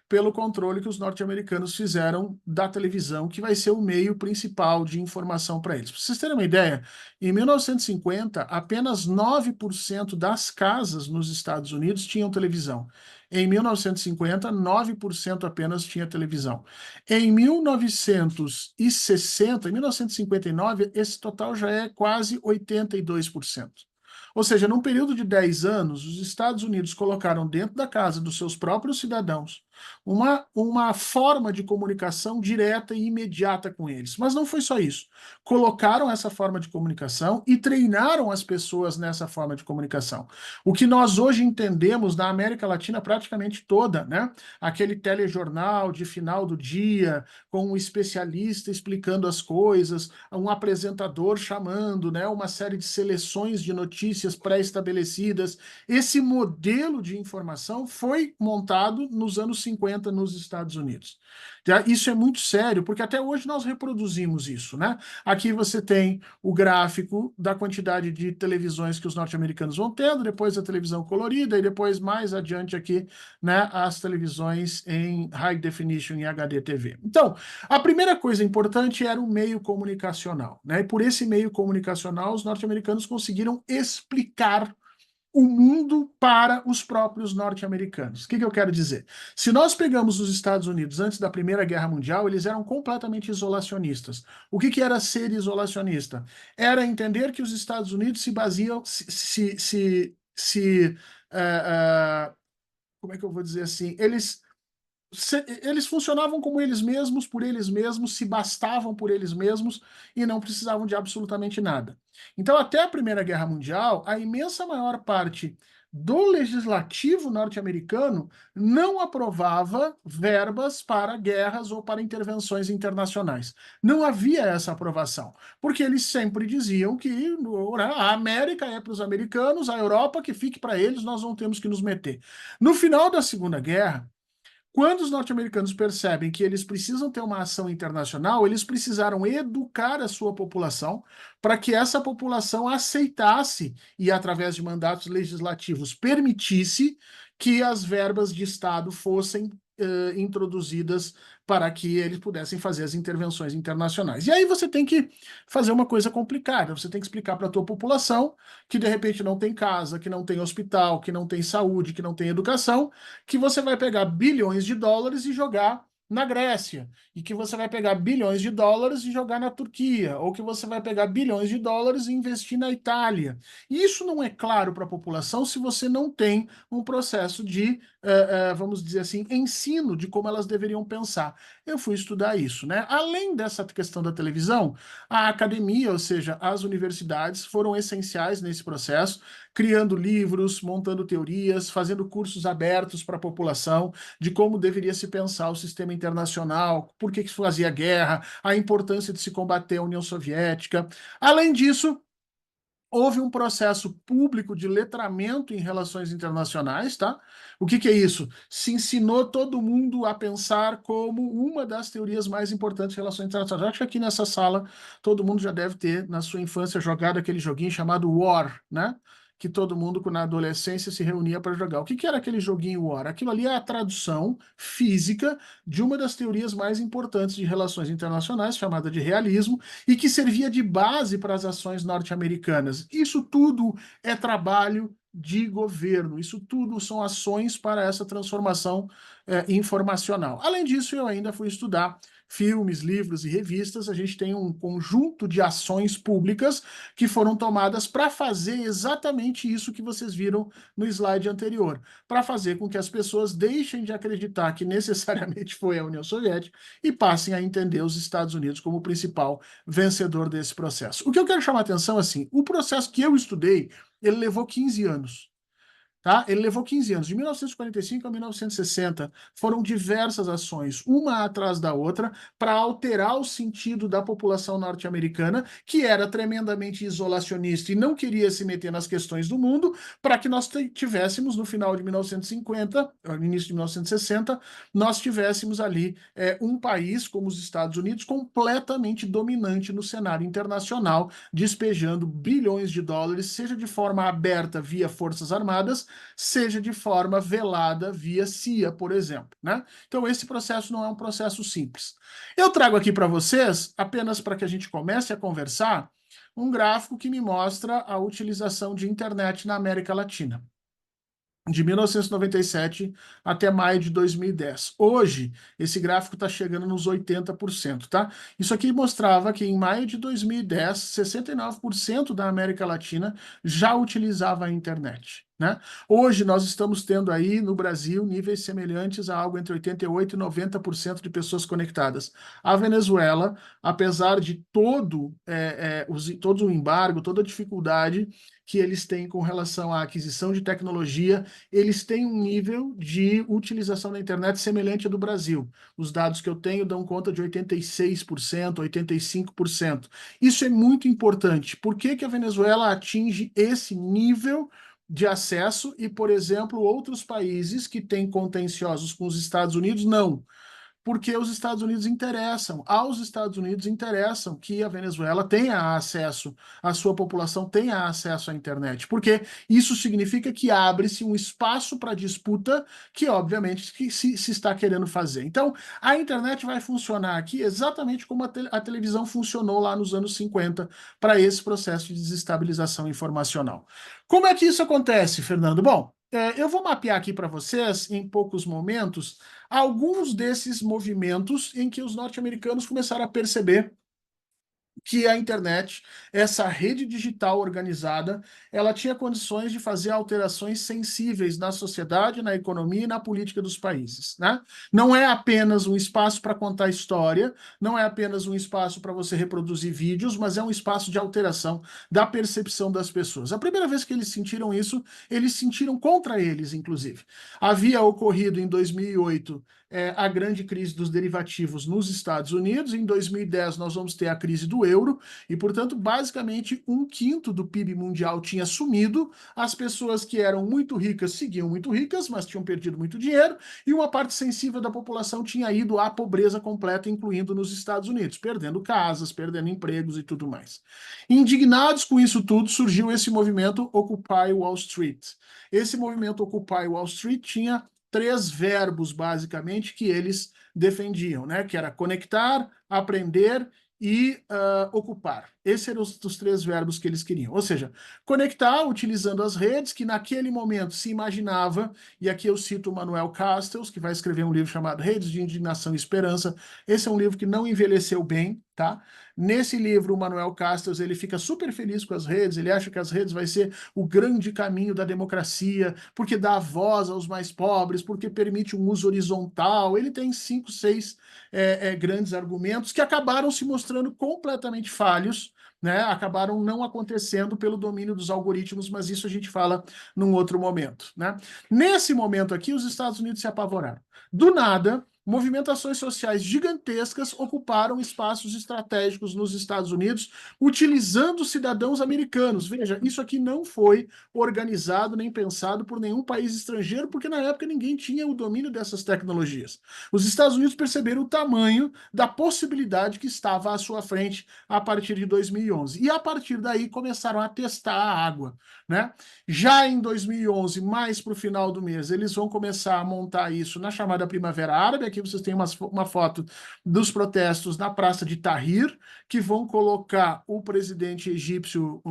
pelo controle que os norte-americanos fizeram da televisão, que vai ser o meio principal de informação para eles. Para vocês terem uma ideia, em 1950, apenas 9% das casas nos Estados Unidos tinham televisão. Em 1950, 9% apenas tinha televisão. Em 1960, em 1959, esse total já é quase 82%. Ou seja, num período de 10 anos, os Estados Unidos colocaram dentro da casa dos seus próprios cidadãos uma forma de comunicação direta e imediata com eles. Mas não foi só isso. Colocaram essa forma de comunicação e treinaram as pessoas nessa forma de comunicação. O que nós hoje entendemos na América Latina praticamente toda, né? Aquele telejornal de final do dia, com um especialista explicando as coisas, um apresentador chamando, né? Uma série de seleções de notícias pré-estabelecidas. Esse modelo de informação foi montado nos anos 50 nos Estados Unidos. Isso é muito sério, porque até hoje nós reproduzimos isso, né? Aqui você tem o gráfico da quantidade de televisões que os norte-americanos vão tendo, depois a televisão colorida, e depois, mais adiante aqui, né, as televisões em High Definition e HD TV. Então, a primeira coisa importante era o meio comunicacional, né? E por esse meio comunicacional, os norte-americanos conseguiram explicar o mundo para os próprios norte-americanos. O que eu quero dizer? Se nós pegamos os Estados Unidos antes da Primeira Guerra Mundial, eles eram completamente isolacionistas. O que era ser isolacionista? Era entender que os Estados Unidos se baseiam, como é que eu vou dizer assim? Eles funcionavam como eles mesmos, por eles mesmos, se bastavam por eles mesmos e não precisavam de absolutamente nada. Então, até a Primeira Guerra Mundial, a imensa maior parte do legislativo norte-americano não aprovava verbas para guerras ou para intervenções internacionais. Não havia essa aprovação, porque eles sempre diziam que a América é para os americanos, a Europa que fique para eles, nós não temos que nos meter. No final da Segunda Guerra, quando os norte-americanos percebem que eles precisam ter uma ação internacional, eles precisaram educar a sua população para que essa população aceitasse e, através de mandatos legislativos, permitisse que as verbas de Estado fossem introduzidas para que eles pudessem fazer as intervenções internacionais. E aí você tem que fazer uma coisa complicada, você tem que explicar para a tua população que de repente não tem casa, que não tem hospital, que não tem saúde, que não tem educação, que você vai pegar bilhões de dólares e jogar na Grécia, e que você vai pegar bilhões de dólares e jogar na Turquia, ou que você vai pegar bilhões de dólares e investir na Itália. E isso não é claro para a população se você não tem um processo de vamos dizer assim, ensino de como elas deveriam pensar. Eu fui estudar isso, né? Além dessa questão da televisão, a academia, ou seja, as universidades, foram essenciais nesse processo, criando livros, montando teorias, fazendo cursos abertos para a população de como deveria se pensar o sistema internacional, por que se fazia guerra, a importância de se combater a União Soviética. Além disso, houve um processo público de letramento em relações internacionais, tá? O que é isso? Se ensinou todo mundo a pensar como uma das teorias mais importantes de relações internacionais. Acho que aqui nessa sala todo mundo já deve ter, na sua infância, jogado aquele joguinho chamado War, né? Que todo mundo, na adolescência, se reunia para jogar. O que era aquele joguinho War? Aquilo ali é a tradução física de uma das teorias mais importantes de relações internacionais, chamada de realismo, e que servia de base para as ações norte-americanas. Isso tudo é trabalho de governo, isso tudo são ações para essa transformação informacional. Além disso, eu ainda fui estudar filmes, livros e revistas. A gente tem um conjunto de ações públicas que foram tomadas para fazer exatamente isso que vocês viram no slide anterior, para fazer com que as pessoas deixem de acreditar que necessariamente foi a União Soviética e passem a entender os Estados Unidos como o principal vencedor desse processo. O que eu quero chamar a atenção, assim, o processo que eu estudei, ele levou 15 anos. Tá? Ele levou 15 anos, de 1945 a 1960, foram diversas ações, uma atrás da outra, para alterar o sentido da população norte-americana, que era tremendamente isolacionista e não queria se meter nas questões do mundo, para que nós tivéssemos, no final de 1950, no início de 1960, nós tivéssemos ali um país, como os Estados Unidos, completamente dominante no cenário internacional, despejando bilhões de dólares, seja de forma aberta via Forças Armadas, seja de forma velada via CIA, por exemplo, né? Então esse processo não é um processo simples. Eu trago aqui para vocês, apenas para que a gente comece a conversar, um gráfico que me mostra a utilização de internet na América Latina, de 1997 até maio de 2010. Hoje, esse gráfico está chegando nos 80%, tá? Isso aqui mostrava que em maio de 2010, 69% da América Latina já utilizava a internet, né? Hoje nós estamos tendo aí no Brasil níveis semelhantes a algo entre 88% e 90% de pessoas conectadas. A Venezuela, apesar de todo o embargo, toda a dificuldade que eles têm com relação à aquisição de tecnologia, eles têm um nível de utilização da internet semelhante ao do Brasil. Os dados que eu tenho dão conta de 86%, 85%. Isso é muito importante. Por que que a Venezuela atinge esse nível de acesso e, por exemplo, outros países que têm contenciosos com os Estados Unidos não? Porque os Estados Unidos aos Estados Unidos interessam que a Venezuela tenha acesso, a sua população tenha acesso à internet, porque isso significa que abre-se um espaço para disputa que, obviamente, se está querendo fazer. Então, a internet vai funcionar aqui exatamente como a televisão funcionou lá nos anos 50 para esse processo de desestabilização informacional. Como é que isso acontece, Fernando? Bom, eu vou mapear aqui para vocês, em poucos momentos, alguns desses movimentos em que os norte-americanos começaram a perceber que a internet, essa rede digital organizada, ela tinha condições de fazer alterações sensíveis na sociedade, na economia e na política dos países, né? Não é apenas um espaço para contar história, não é apenas um espaço para você reproduzir vídeos, mas é um espaço de alteração da percepção das pessoas. A primeira vez que eles sentiram isso, eles sentiram contra eles, inclusive. Havia ocorrido em 2008 a grande crise dos derivativos nos Estados Unidos. Em 2010, nós vamos ter a crise do euro, e, portanto, basicamente, 1/5 do PIB mundial tinha sumido, as pessoas que eram muito ricas seguiam muito ricas, mas tinham perdido muito dinheiro, e uma parte sensível da população tinha ido à pobreza completa, incluindo nos Estados Unidos, perdendo casas, perdendo empregos e tudo mais. Indignados com isso tudo, surgiu esse movimento Occupy Wall Street. Esse movimento Occupy Wall Street tinha 3 verbos, basicamente, que eles defendiam, né? Que era conectar, aprender e ocupar. Esses eram os 3 verbos que eles queriam. Ou seja, conectar utilizando as redes, que naquele momento se imaginava, e aqui eu cito o Manuel Castells, que vai escrever um livro chamado Redes de Indignação e Esperança. Esse é um livro que não envelheceu bem, tá? Nesse livro, o Manuel Castells, ele fica super feliz com as redes, ele acha que as redes vai ser o grande caminho da democracia, porque dá voz aos mais pobres, porque permite um uso horizontal. Ele tem 5, 6 grandes argumentos que acabaram se mostrando completamente falhos, né? Acabaram não acontecendo pelo domínio dos algoritmos, mas isso a gente fala num outro momento, né? Nesse momento aqui, os Estados Unidos se apavoraram. Do nada, movimentações sociais gigantescas ocuparam espaços estratégicos nos Estados Unidos, utilizando cidadãos americanos. Veja, isso aqui não foi organizado nem pensado por nenhum país estrangeiro, porque na época ninguém tinha o domínio dessas tecnologias. Os Estados Unidos perceberam o tamanho da possibilidade que estava à sua frente a partir de 2011. E a partir daí começaram a testar a água, né? Já em 2011, mais para o final do mês, eles vão começar a montar isso na chamada Primavera Árabe. Aqui vocês têm uma foto dos protestos na Praça de Tahrir, que vão colocar o presidente egípcio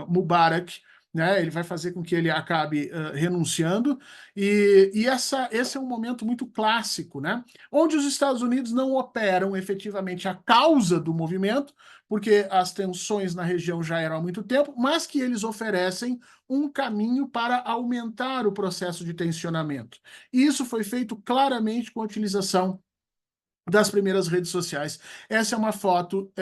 Mubarak, né? Ele vai fazer com que ele acabe renunciando, e esse é um momento muito clássico, né? Onde os Estados Unidos não operam efetivamente a causa do movimento, porque as tensões na região já eram há muito tempo, mas que eles oferecem um caminho para aumentar o processo de tensionamento. E isso foi feito claramente com a utilização das primeiras redes sociais. Essa é uma foto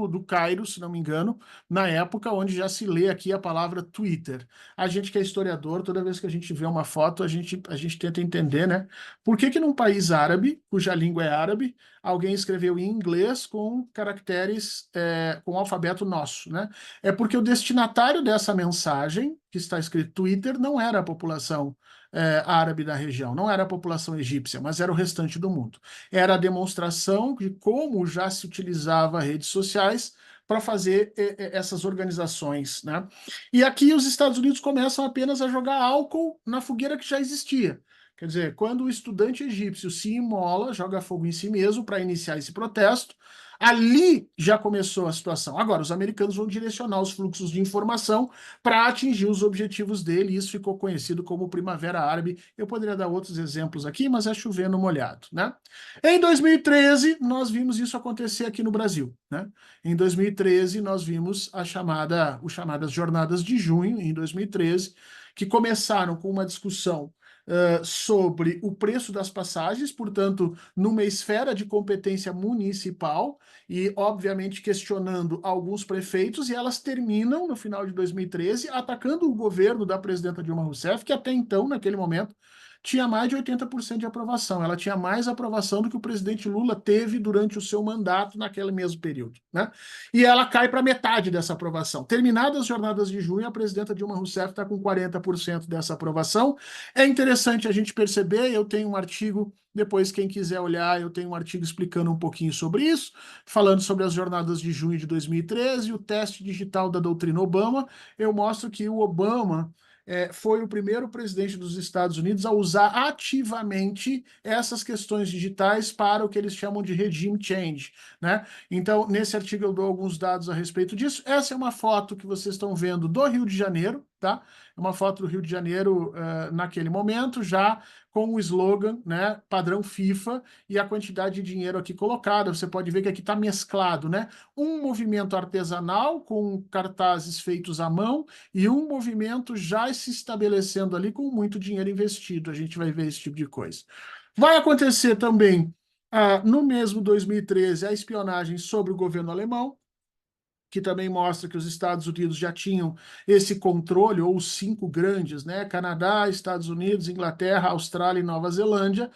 do Cairo, se não me engano, na época onde já se lê aqui a palavra Twitter. A gente que é historiador, toda vez que a gente vê uma foto, a gente tenta entender, né? Por que num país árabe, cuja língua é árabe, alguém escreveu em inglês com caracteres, com alfabeto nosso, né? É porque o destinatário dessa mensagem, que está escrito Twitter, não era a população árabe da região, não era a população egípcia, mas era o restante do mundo. Era a demonstração de como já se utilizava redes sociais para fazer essas organizações, né? E aqui os Estados Unidos começam apenas a jogar álcool na fogueira que já existia. Quer dizer, quando o estudante egípcio se imola, joga fogo em si mesmo para iniciar esse protesto, ali já começou a situação. Agora, os americanos vão direcionar os fluxos de informação para atingir os objetivos dele, e isso ficou conhecido como Primavera Árabe. Eu poderia dar outros exemplos aqui, mas é chover no molhado, né? Em 2013, nós vimos isso acontecer aqui no Brasil, né? Em 2013, nós vimos as chamadas Jornadas de Junho, em 2013, que começaram com uma discussão sobre o preço das passagens, portanto, numa esfera de competência municipal, e, obviamente, questionando alguns prefeitos, e elas terminam, no final de 2013, atacando o governo da presidenta Dilma Rousseff, que até então, naquele momento, tinha mais de 80% de aprovação. Ela tinha mais aprovação do que o presidente Lula teve durante o seu mandato naquele mesmo período, né? E ela cai para metade dessa aprovação. Terminadas as jornadas de junho, a presidenta Dilma Rousseff está com 40% dessa aprovação. É interessante a gente perceber, eu tenho um artigo, depois quem quiser olhar, eu tenho um artigo explicando um pouquinho sobre isso, falando sobre as jornadas de junho de 2013, o teste digital da doutrina Obama. Eu mostro que o Obama foi o primeiro presidente dos Estados Unidos a usar ativamente essas questões digitais para o que eles chamam de regime change, né? Então, nesse artigo eu dou alguns dados a respeito disso. Essa é uma foto que vocês estão vendo do Rio de Janeiro, tá? É uma foto do Rio de Janeiro naquele momento, já com o slogan, né, padrão FIFA, e a quantidade de dinheiro aqui colocada. Você pode ver que aqui está mesclado, né? Um movimento artesanal com cartazes feitos à mão e um movimento já se estabelecendo ali com muito dinheiro investido. A gente vai ver esse tipo de coisa. Vai acontecer também, no mesmo 2013, a espionagem sobre o governo alemão, que também mostra que os Estados Unidos já tinham esse controle, ou os 5 grandes, né? Canadá, Estados Unidos, Inglaterra, Austrália e Nova Zelândia,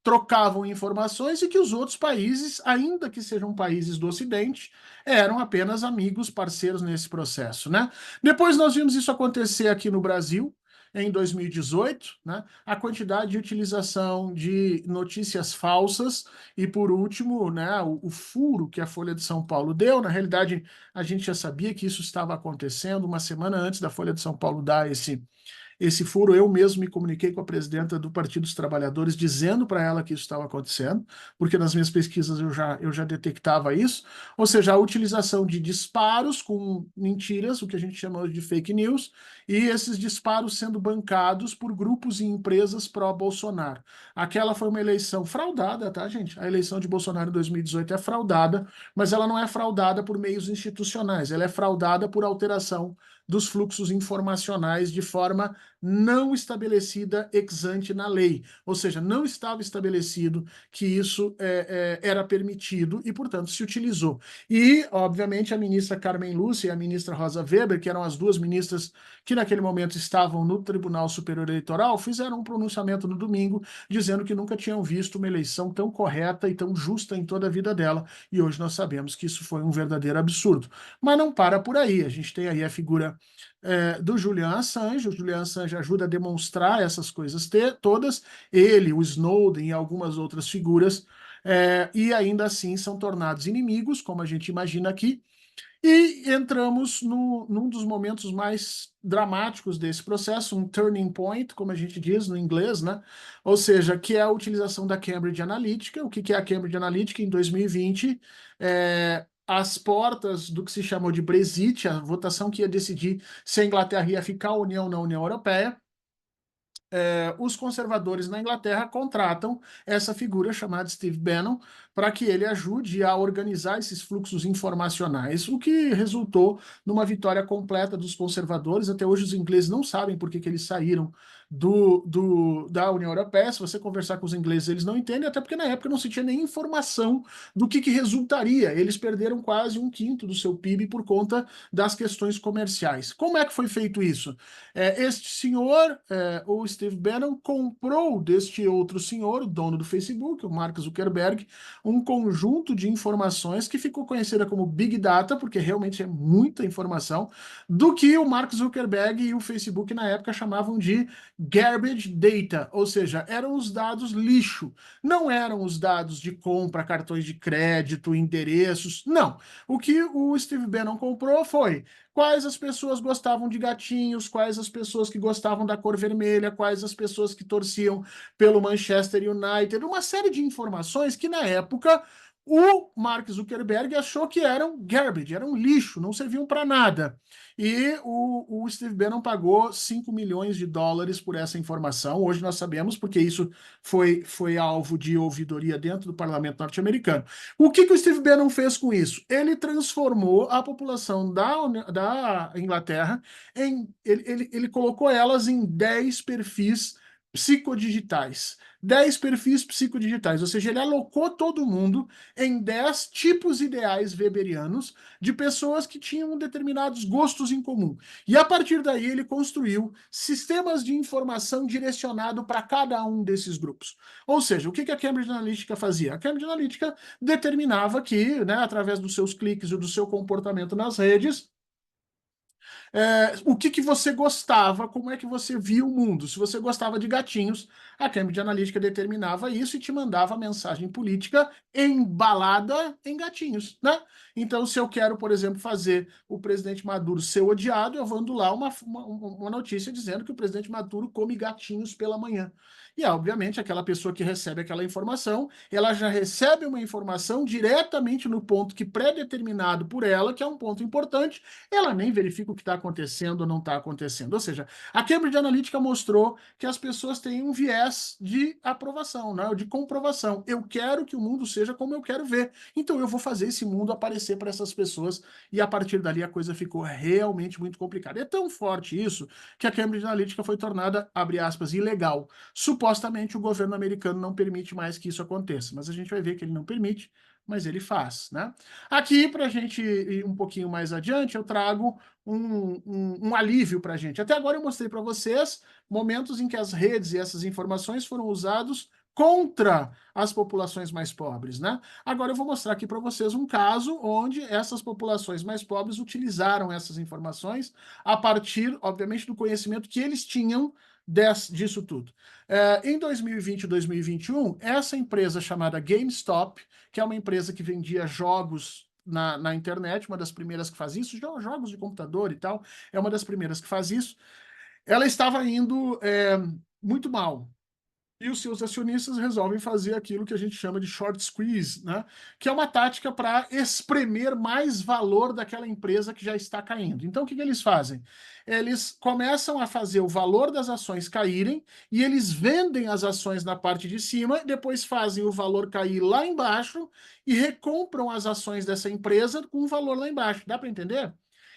trocavam informações, e que os outros países, ainda que sejam países do Ocidente, eram apenas amigos, parceiros nesse processo, né? Depois nós vimos isso acontecer aqui no Brasil, em 2018, né? A quantidade de utilização de notícias falsas, e por último, né, o furo que a Folha de São Paulo deu. Na realidade, a gente já sabia que isso estava acontecendo uma semana antes da Folha de São Paulo dar esse furo. Eu mesmo me comuniquei com a presidenta do Partido dos Trabalhadores, dizendo para ela que isso estava acontecendo, porque nas minhas pesquisas eu já detectava isso, ou seja, a utilização de disparos com mentiras, o que a gente chama hoje de fake news, e esses disparos sendo bancados por grupos e empresas pró-Bolsonaro. Aquela foi uma eleição fraudada, tá, gente? A eleição de Bolsonaro em 2018 é fraudada, mas ela não é fraudada por meios institucionais, ela é fraudada por alteração dos fluxos informacionais de forma não estabelecida ex ante na lei. Ou seja, não estava estabelecido que isso era permitido e, portanto, se utilizou. E, obviamente, a ministra Carmen Lúcia e a ministra Rosa Weber, que eram as duas ministras que naquele momento estavam no Tribunal Superior Eleitoral, fizeram um pronunciamento no domingo dizendo que nunca tinham visto uma eleição tão correta e tão justa em toda a vida dela, e hoje nós sabemos que isso foi um verdadeiro absurdo. Mas não para por aí, a gente tem aí a figura do Julian Assange. O Julian Assange ajuda a demonstrar essas coisas todas, ele, o Snowden e algumas outras figuras, e ainda assim são tornados inimigos, como a gente imagina aqui, e entramos num dos momentos mais dramáticos desse processo, um turning point, como a gente diz no inglês, né? Ou seja, que é a utilização da Cambridge Analytica. O que é a Cambridge Analytica? Em 2020, às portas do que se chamou de Brexit, a votação que ia decidir se a Inglaterra ia ficar ou não na União Europeia, os conservadores na Inglaterra contratam essa figura chamada Steve Bannon para que ele ajude a organizar esses fluxos informacionais, o que resultou numa vitória completa dos conservadores. Até hoje os ingleses não sabem por que eles saíram da União Europeia. Se você conversar com os ingleses, eles não entendem, até porque na época não se tinha nem informação do que resultaria. Eles perderam quase 1/5 do seu PIB por conta das questões comerciais. Como é que foi feito isso? Este senhor, o Steve Bannon, comprou deste outro senhor, o dono do Facebook, o Mark Zuckerberg, um conjunto de informações que ficou conhecida como Big Data, porque realmente é muita informação, do que o Mark Zuckerberg e o Facebook na época chamavam de garbage data, ou seja, eram os dados lixo, não eram os dados de compra, cartões de crédito, endereços, não. O que o Steve Bannon comprou foi quais as pessoas gostavam de gatinhos, quais as pessoas que gostavam da cor vermelha, quais as pessoas que torciam pelo Manchester United, uma série de informações que na época o Mark Zuckerberg achou que eram garbage, eram lixo, não serviam para nada. E o Steve Bannon pagou 5 milhões de dólares por essa informação. Hoje nós sabemos, porque isso foi alvo de ouvidoria dentro do parlamento norte-americano. O que o Steve Bannon fez com isso? Ele transformou a população da Inglaterra ele colocou elas em 10 perfis psicodigitais. 10 perfis psicodigitais, ou seja, ele alocou todo mundo em 10 tipos ideais weberianos de pessoas que tinham determinados gostos em comum. E a partir daí ele construiu sistemas de informação direcionado para cada um desses grupos. Ou seja, o que a Cambridge Analytica fazia? A Cambridge Analytica determinava que, né, através dos seus cliques e do seu comportamento nas redes, o que você gostava, como é que você via o mundo. Se você gostava de gatinhos, a Cambridge Analytica determinava isso e te mandava mensagem política embalada em gatinhos, né? Então, se eu quero, por exemplo, fazer o presidente Maduro ser odiado, eu mando lá uma notícia dizendo que o presidente Maduro come gatinhos pela manhã. E, obviamente, aquela pessoa que recebe aquela informação, ela já recebe uma informação diretamente no ponto que pré-determinado por ela, que é um ponto importante, ela nem verifica o que está acontecendo ou não está acontecendo. Ou seja, a Cambridge Analytica mostrou que as pessoas têm um viés de aprovação, né? De comprovação. Eu quero que o mundo seja como eu quero ver. Então eu vou fazer esse mundo aparecer para essas pessoas, e a partir dali a coisa ficou realmente muito complicada. É tão forte isso que a Cambridge Analytica foi tornada, abre aspas, ilegal. Supostamente o governo americano não permite mais que isso aconteça, mas a gente vai ver que ele não permite, mas ele faz, né? Aqui, para a gente ir um pouquinho mais adiante, eu trago um alívio para a gente. Até agora eu mostrei para vocês momentos em que as redes e essas informações foram usados contra as populações mais pobres, né? Agora eu vou mostrar aqui para vocês um caso onde essas populações mais pobres utilizaram essas informações a partir, obviamente, do conhecimento que eles tinham disso tudo. Em 2020 e 2021, essa empresa chamada GameStop, que é uma empresa que vendia jogos na internet, uma das primeiras que faz isso, jogos de computador e tal, é uma das primeiras que faz isso. ela estava indo muito mal. E os seus acionistas resolvem fazer aquilo que a gente chama de short squeeze, né? Que é uma tática para espremer mais valor daquela empresa que já está caindo. Então, o que eles fazem? Eles começam a fazer o valor das ações caírem e eles vendem as ações na parte de cima, depois fazem o valor cair lá embaixo e recompram as ações dessa empresa com o valor lá embaixo. Dá para entender?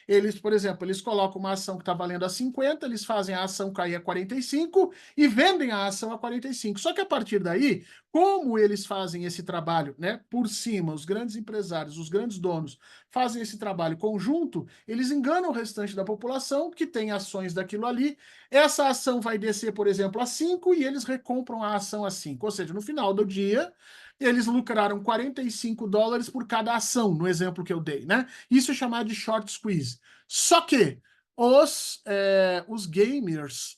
Eles, por exemplo, eles colocam uma ação que está valendo a 50, eles fazem a ação cair a 45 e vendem a ação a 45. Só que a partir daí, como eles fazem esse trabalho, né, por cima, os grandes empresários, os grandes donos fazem esse trabalho conjunto, eles enganam o restante da população que tem ações daquilo ali. Essa ação vai descer, por exemplo, a 5 e eles recompram a ação a 5. Ou seja, no final do dia, eles lucraram $45 por cada ação, no exemplo que eu dei, né? Isso é chamado de short squeeze. Só que os gamers,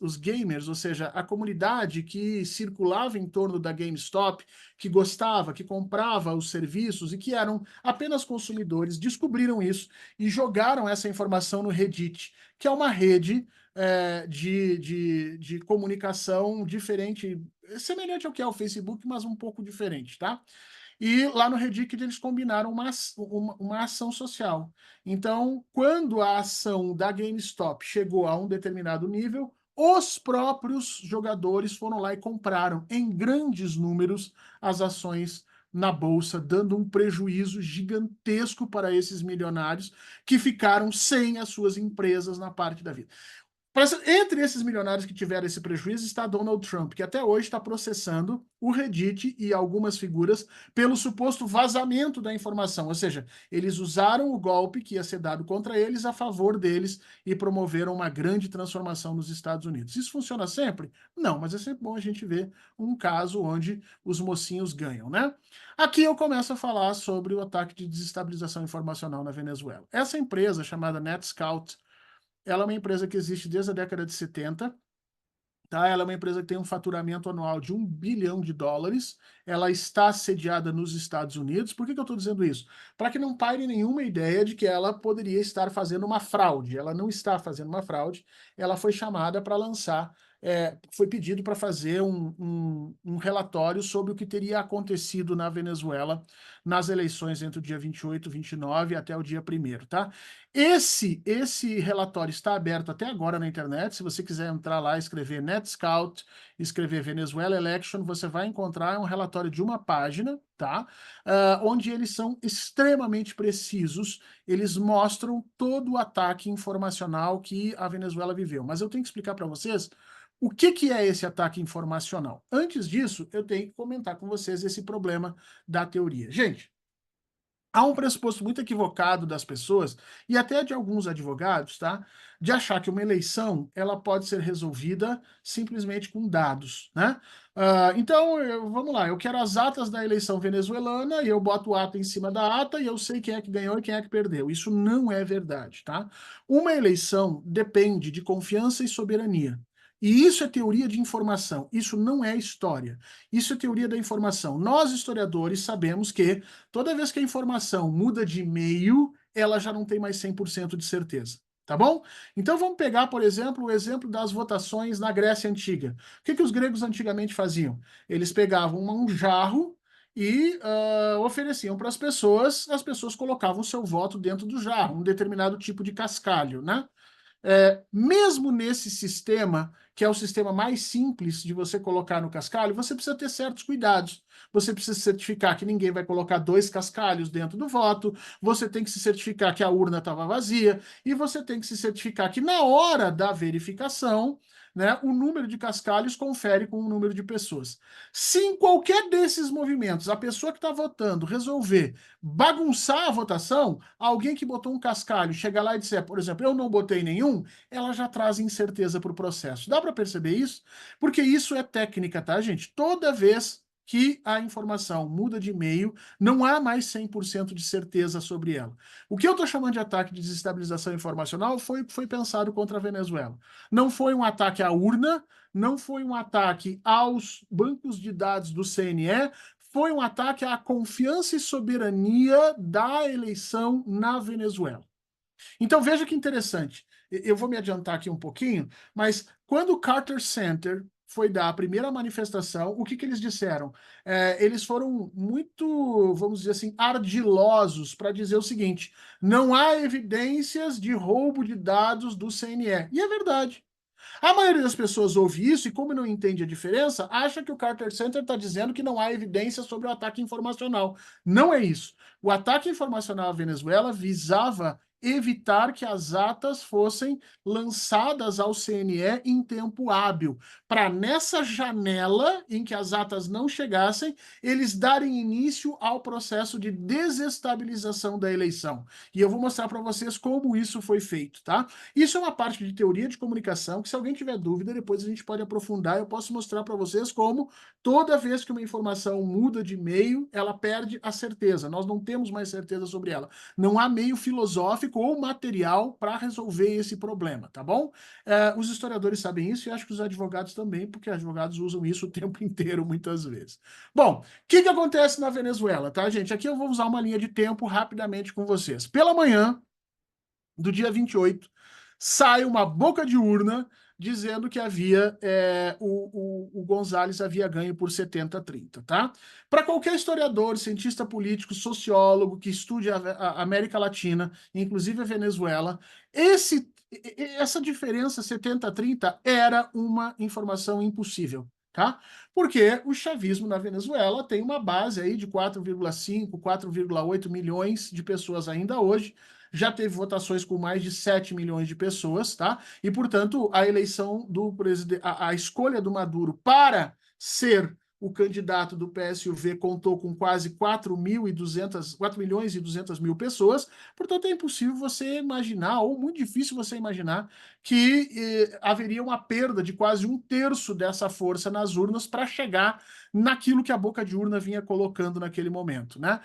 ou seja, a comunidade que circulava em torno da GameStop, que gostava, que comprava os serviços e que eram apenas consumidores, descobriram isso e jogaram essa informação no Reddit, que é uma rede de comunicação diferente, semelhante ao que é o Facebook, mas um pouco diferente, tá? E lá no Reddit eles combinaram uma ação social. Então, quando a ação da GameStop chegou a um determinado nível, os próprios jogadores foram lá e compraram em grandes números as ações na bolsa, dando um prejuízo gigantesco para esses milionários que ficaram sem as suas empresas na parte da vida. Entre esses milionários que tiveram esse prejuízo está Donald Trump, que até hoje está processando o Reddit e algumas figuras pelo suposto vazamento da informação. Ou seja, eles usaram o golpe que ia ser dado contra eles a favor deles e promoveram uma grande transformação nos Estados Unidos. Isso funciona sempre? Não, mas é sempre bom a gente ver um caso onde os mocinhos ganham, né? Aqui eu começo a falar sobre o ataque de desestabilização informacional na Venezuela. Essa empresa, chamada NetScout, ela é uma empresa que existe desde a década de 70, tá? Ela é uma empresa que tem um faturamento anual de $1 bilhão. Ela está sediada nos Estados Unidos. Por que eu estou dizendo isso? Para que não paire nenhuma ideia de que ela poderia estar fazendo uma fraude. Ela não está fazendo uma fraude. Ela foi chamada para lançar, foi pedido para fazer um relatório sobre o que teria acontecido na Venezuela nas eleições entre o dia 28, 29 até o dia 1º, tá? Esse relatório está aberto até agora na internet. Se você quiser entrar lá e escrever NetScout, escrever Venezuela Election, você vai encontrar um relatório de uma página, tá? Onde eles são extremamente precisos. Eles mostram todo o ataque informacional que a Venezuela viveu. Mas eu tenho que explicar para vocês o que é esse ataque informacional. Antes disso, eu tenho que comentar com vocês esse problema da teoria. Gente, há um pressuposto muito equivocado das pessoas, e até de alguns advogados, tá? De achar que uma eleição ela pode ser resolvida simplesmente com dados, né? Então, vamos lá, eu quero as atas da eleição venezuelana, e eu boto o ato em cima da ata, e eu sei quem é que ganhou e quem é que perdeu. Isso não é verdade, tá? Uma eleição depende de confiança e soberania. E isso é teoria de informação, isso não é história. Isso é teoria da informação. Nós, historiadores, sabemos que toda vez que a informação muda de meio, ela já não tem mais 100% de certeza. Tá bom? Então vamos pegar, por exemplo, o exemplo das votações na Grécia Antiga. O que os gregos antigamente faziam? Eles pegavam um jarro e ofereciam para as pessoas colocavam o seu voto dentro do jarro, um determinado tipo de cascalho, né? Mesmo nesse sistema, que é o sistema mais simples de você colocar no cascalho, você precisa ter certos cuidados. Você precisa certificar que ninguém vai colocar 2 cascalhos dentro do voto, você tem que se certificar que a urna estava vazia, e você tem que se certificar que na hora da verificação, né, o número de cascalhos confere com o número de pessoas. Se em qualquer desses movimentos a pessoa que está votando resolver bagunçar a votação, alguém que botou um cascalho chega lá e disser, por exemplo, eu não botei nenhum, ela já traz incerteza para o processo. Dá para perceber isso? Porque isso é técnica, tá, gente? Toda vez que a informação muda de meio, não há mais 100% de certeza sobre ela. O que eu estou chamando de ataque de desestabilização informacional foi pensado contra a Venezuela. Não foi um ataque à urna, não foi um ataque aos bancos de dados do CNE, foi um ataque à confiança e soberania da eleição na Venezuela. Então veja que interessante. Eu vou me adiantar aqui um pouquinho, mas quando o Carter Center foi dar a primeira manifestação, o que eles disseram? Eles foram muito, vamos dizer assim, ardilosos para dizer o seguinte: não há evidências de roubo de dados do CNE. E é verdade. A maioria das pessoas ouve isso e, como não entende a diferença, acha que o Carter Center está dizendo que não há evidência sobre o ataque informacional. Não é isso. O ataque informacional à Venezuela visava evitar que as atas fossem lançadas ao CNE em tempo hábil, para nessa janela em que as atas não chegassem, eles darem início ao processo de desestabilização da eleição. E eu vou mostrar para vocês como isso foi feito, tá? Isso é uma parte de teoria de comunicação que, se alguém tiver dúvida, depois a gente pode aprofundar. Eu posso mostrar para vocês como toda vez que uma informação muda de meio, ela perde a certeza. Nós não temos mais certeza sobre ela. Não há meio filosófico ou material para resolver esse problema, tá bom? Os historiadores sabem isso e acho que os advogados também, porque advogados usam isso o tempo inteiro, muitas vezes. Bom, o que acontece na Venezuela, tá, gente? Aqui eu vou usar uma linha de tempo rapidamente com vocês. Pela manhã do dia 28, sai uma boca de urna dizendo que havia o González havia ganho por 70-30, tá? Para qualquer historiador, cientista político, sociólogo que estude a América Latina, inclusive a Venezuela, essa diferença 70-30 era uma informação impossível. Tá? Porque o chavismo na Venezuela tem uma base aí de 4,5, 4,8 milhões de pessoas ainda hoje, já teve votações com mais de 7 milhões de pessoas, tá? E, portanto, a eleição do presidente, a escolha do Maduro para ser o candidato do PSUV contou com quase 4 milhões e 200 mil pessoas, portanto é impossível você imaginar, ou muito difícil você imaginar, que haveria uma perda de quase 1/3 dessa força nas urnas para chegar naquilo que a boca de urna vinha colocando naquele momento, né?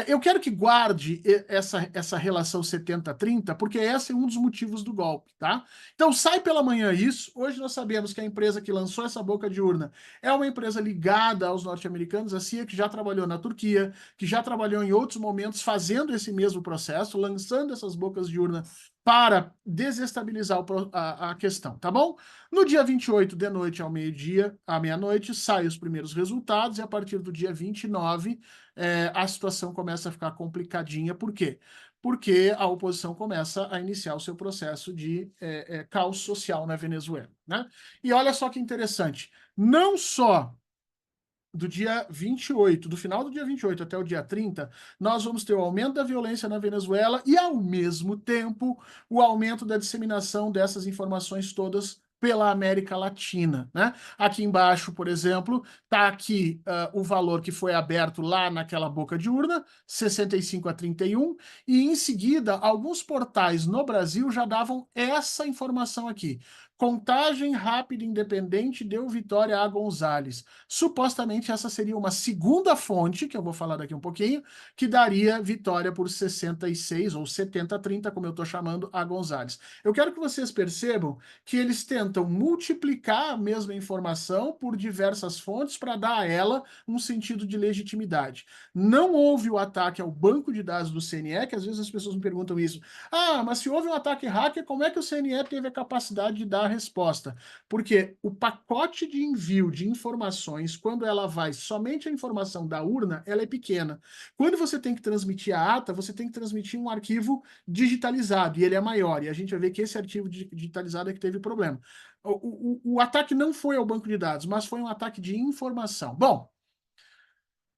Eu quero que guarde essa relação 70-30, porque esse é um dos motivos do golpe, tá? Então sai pela manhã isso. Hoje nós sabemos que a empresa que lançou essa boca de urna é uma empresa ligada aos norte-americanos, a CIA, que já trabalhou na Turquia, que já trabalhou em outros momentos fazendo esse mesmo processo, lançando essas bocas de urna para desestabilizar a questão, tá bom? No dia 28, de noite ao meio-dia, à meia-noite, saem os primeiros resultados e a partir do dia 29, a situação começa a ficar complicadinha. Por quê? Porque a oposição começa a iniciar o seu processo de caos social na Venezuela, né? E olha só que interessante, não só do dia 28, do final do dia 28 até o dia 30, nós vamos ter o aumento da violência na Venezuela e, ao mesmo tempo, o aumento da disseminação dessas informações todas pela América Latina, né? Aqui embaixo, por exemplo, está aqui o valor que foi aberto lá naquela boca de urna, 65-31, e em seguida, alguns portais no Brasil já davam essa informação aqui. Contagem rápida independente deu vitória a González. Supostamente essa seria uma segunda fonte, que eu vou falar daqui um pouquinho, que daria vitória por 66 ou 70-30, como eu estou chamando, a González. Eu quero que vocês percebam que eles tentam multiplicar a mesma informação por diversas fontes para dar a ela um sentido de legitimidade. Não houve o ataque ao banco de dados do CNE, que às vezes as pessoas me perguntam isso. Ah, mas se houve um ataque hacker, como é que o CNE teve a capacidade de dar a resposta? Porque o pacote de envio de informações, quando ela vai somente a informação da urna, ela é pequena. Quando você tem que transmitir a ata, você tem que transmitir um arquivo digitalizado, e ele é maior. E a gente vai ver que esse arquivo digitalizado é que teve problema. O ataque não foi ao banco de dados, mas foi um ataque de informação. Bom,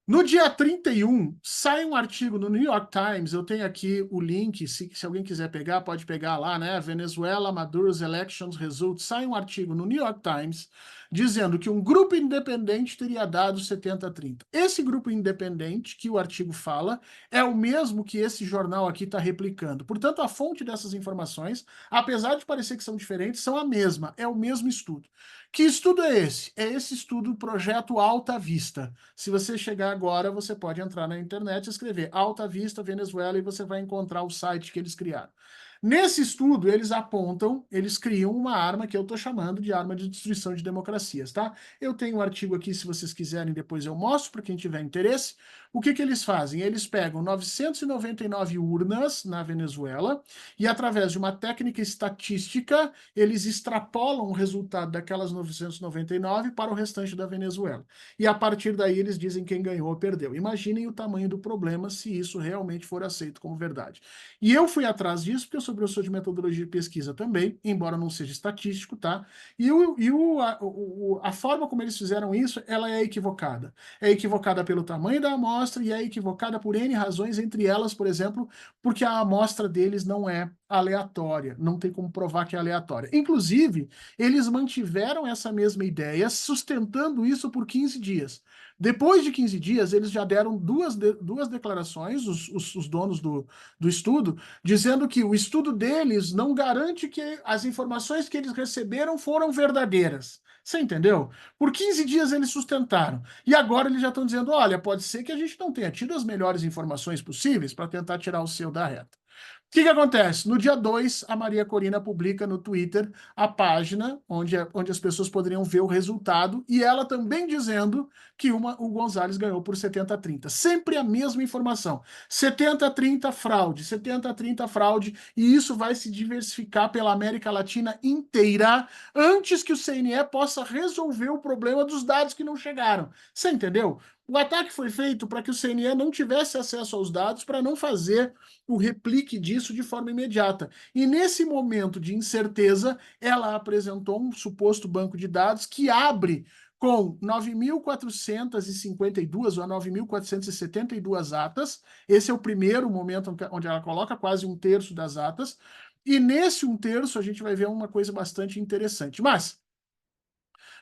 no dia 31, sai um artigo no New York Times, eu tenho aqui o link, se alguém quiser pegar, pode pegar lá, né? Venezuela, Maduro's Elections Results. Sai um artigo no New York Times dizendo que um grupo independente teria dado 70-30. Esse grupo independente, que o artigo fala, é o mesmo que esse jornal aqui está replicando. Portanto, a fonte dessas informações, apesar de parecer que são diferentes, são a mesma, é o mesmo estudo. Que estudo é esse? É esse estudo, Projeto Alta Vista. Se você chegar agora, você pode entrar na internet e escrever Alta Vista Venezuela e você vai encontrar o site que eles criaram. Nesse estudo, eles criam uma arma que eu estou chamando de arma de destruição de democracias, tá? Eu tenho um artigo aqui, se vocês quiserem, depois eu mostro para quem tiver interesse. o que eles fazem? Eles pegam 999 urnas na Venezuela e, através de uma técnica estatística, eles extrapolam o resultado daquelas 999 para o restante da Venezuela. E, a partir daí, eles dizem quem ganhou ou perdeu. Imaginem o tamanho do problema se isso realmente for aceito como verdade. E eu fui atrás disso porque eu sou professor de metodologia de pesquisa também, embora não seja estatístico, tá? E a forma como eles fizeram isso, ela é equivocada. É equivocada pelo tamanho da amostra e é equivocada por N razões, entre elas, por exemplo, porque a amostra deles não é aleatória, não tem como provar que é aleatória. Inclusive, eles mantiveram essa mesma ideia, sustentando isso por 15 dias. Depois de 15 dias, eles já deram duas declarações, os donos do estudo, dizendo que o estudo deles não garante que as informações que eles receberam foram verdadeiras. Você entendeu? Por 15 dias eles sustentaram. E agora eles já estão dizendo, olha, pode ser que a gente não tenha tido as melhores informações possíveis para tentar tirar o seu da reta. O que acontece? No dia 2, a Maria Corina publica no Twitter a página onde as pessoas poderiam ver o resultado e ela também dizendo que o Gonzalez ganhou por 70-30. Sempre a mesma informação. 70-30 fraude, 70-30 fraude, e isso vai se diversificar pela América Latina inteira antes que o CNE possa resolver o problema dos dados que não chegaram. Você entendeu? O ataque foi feito para que o CNE não tivesse acesso aos dados para não fazer o replique disso de forma imediata. E nesse momento de incerteza, ela apresentou um suposto banco de dados que abre com 9.452 ou 9.472 atas. Esse é o primeiro momento onde ela coloca quase um terço das atas. E nesse um terço a gente vai ver uma coisa bastante interessante. Mas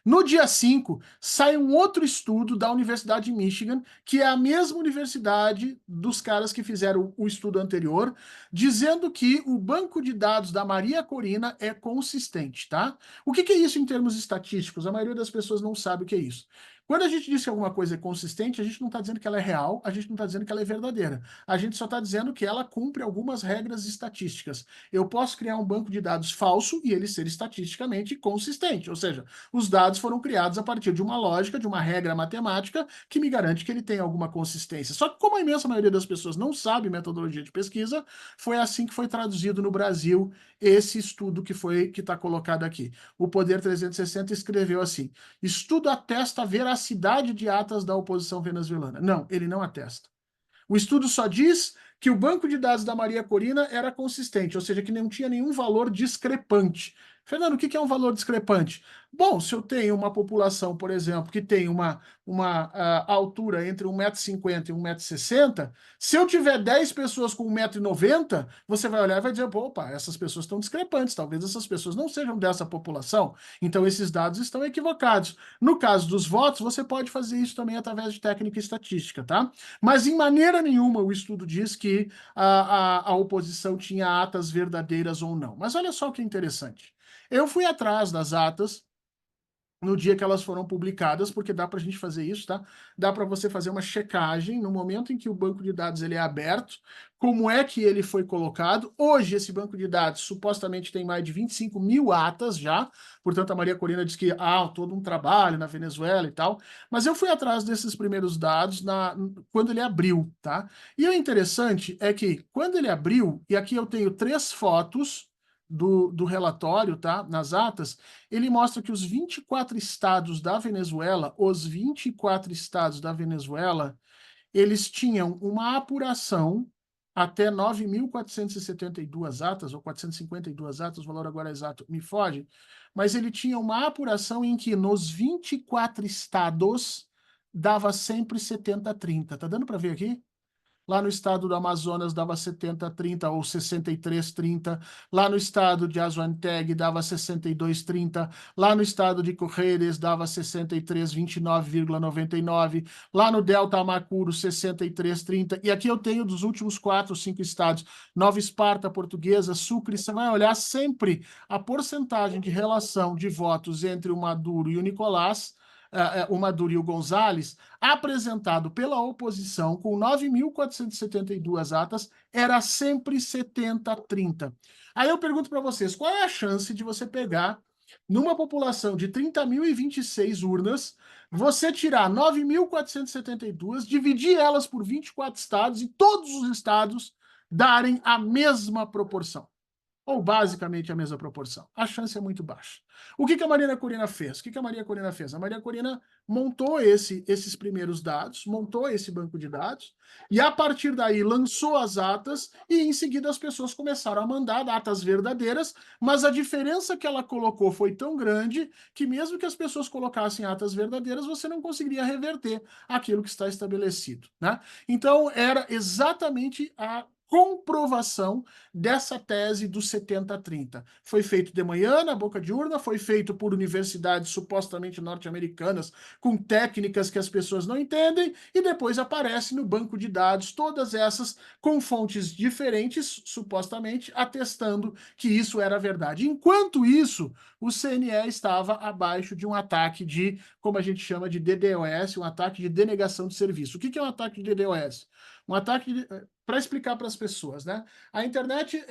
no dia 5, sai um outro estudo da Universidade de Michigan, que é a mesma universidade dos caras que fizeram o estudo anterior, dizendo que o banco de dados da Maria Corina é consistente, tá? O que é isso em termos estatísticos? A maioria das pessoas não sabe o que é isso. Quando a gente diz que alguma coisa é consistente, a gente não está dizendo que ela é real, a gente não está dizendo que ela é verdadeira. A gente só está dizendo que ela cumpre algumas regras estatísticas. Eu posso criar um banco de dados falso e ele ser estatisticamente consistente, ou seja, os dados foram criados a partir de uma lógica, de uma regra matemática que me garante que ele tem alguma consistência. Só que como a imensa maioria das pessoas não sabe metodologia de pesquisa, foi assim que foi traduzido no Brasil esse estudo que está colocado aqui. O Poder 360 escreveu assim: estudo atesta a veracidade de atas da oposição venezuelana. Não, ele não atesta. O estudo só diz que o banco de dados da Maria Corina era consistente, ou seja, que não tinha nenhum valor discrepante. Fernando, o que é um valor discrepante? Bom, se eu tenho uma população, por exemplo, que tem uma altura entre 1,50 m e 1,60 m, se eu tiver 10 pessoas com 1,90 m, você vai olhar e vai dizer, opa, essas pessoas estão discrepantes, talvez essas pessoas não sejam dessa população, então esses dados estão equivocados. No caso dos votos, você pode fazer isso também através de técnica estatística, tá? Mas em maneira nenhuma o estudo diz que a oposição tinha atas verdadeiras ou não. Mas olha só o que é interessante. Eu fui atrás das atas no dia que elas foram publicadas, porque dá para a gente fazer isso, tá? Dá para você fazer uma checagem no momento em que o banco de dados ele é aberto, como é que ele foi colocado. Hoje, esse banco de dados supostamente tem mais de 25 mil atas já, portanto, a Maria Corina diz que há todo um trabalho na Venezuela e tal, mas eu fui atrás desses primeiros dados quando ele abriu, tá? E o interessante é que, quando ele abriu, e aqui eu tenho 3 fotos do relatório, tá? Nas atas, ele mostra que os 24 estados da Venezuela, eles tinham uma apuração até 9.472 atas, ou 452 atas, o valor agora exato me foge, mas ele tinha uma apuração em que nos 24 estados dava sempre 70-30. Tá dando para ver aqui? Lá no estado do Amazonas dava 70-30 ou 63-30. Lá no estado de Azuanteg dava 62-30. Lá no estado de Correios dava 63-29,99. Lá no Delta Amacuro, 63-30. E aqui eu tenho dos últimos 4 ou 5 estados. Nova Esparta, Portuguesa, Sucre. Você vai olhar sempre a porcentagem de relação de votos entre o Maduro e o Nicolás, o Maduro e o Gonzalez, apresentado pela oposição com 9.472 atas, era sempre 70-30. Aí eu pergunto para vocês, qual é a chance de você pegar numa população de 30.026 urnas, você tirar 9.472, dividir elas por 24 estados e todos os estados darem a mesma proporção. Ou basicamente a mesma proporção. A chance é muito baixa. O que a Marina Corina fez? O que a Maria Corina fez? A Maria Corina montou esses primeiros dados, montou esse banco de dados, e a partir daí lançou as atas, e em seguida as pessoas começaram a mandar atas verdadeiras, mas a diferença que ela colocou foi tão grande que mesmo que as pessoas colocassem atas verdadeiras, você não conseguiria reverter aquilo que está estabelecido, né? Então era exatamente a comprovação dessa tese do 70-30. Foi feito de manhã, na boca de urna, foi feito por universidades supostamente norte-americanas, com técnicas que as pessoas não entendem, e depois aparece no banco de dados, todas essas com fontes diferentes, supostamente, atestando que isso era verdade. Enquanto isso, o CNE estava abaixo de um ataque de, como a gente chama de DDoS, um ataque de denegação de serviço. O que é um ataque de DDoS? Um ataque para explicar para as pessoas, né? A internet,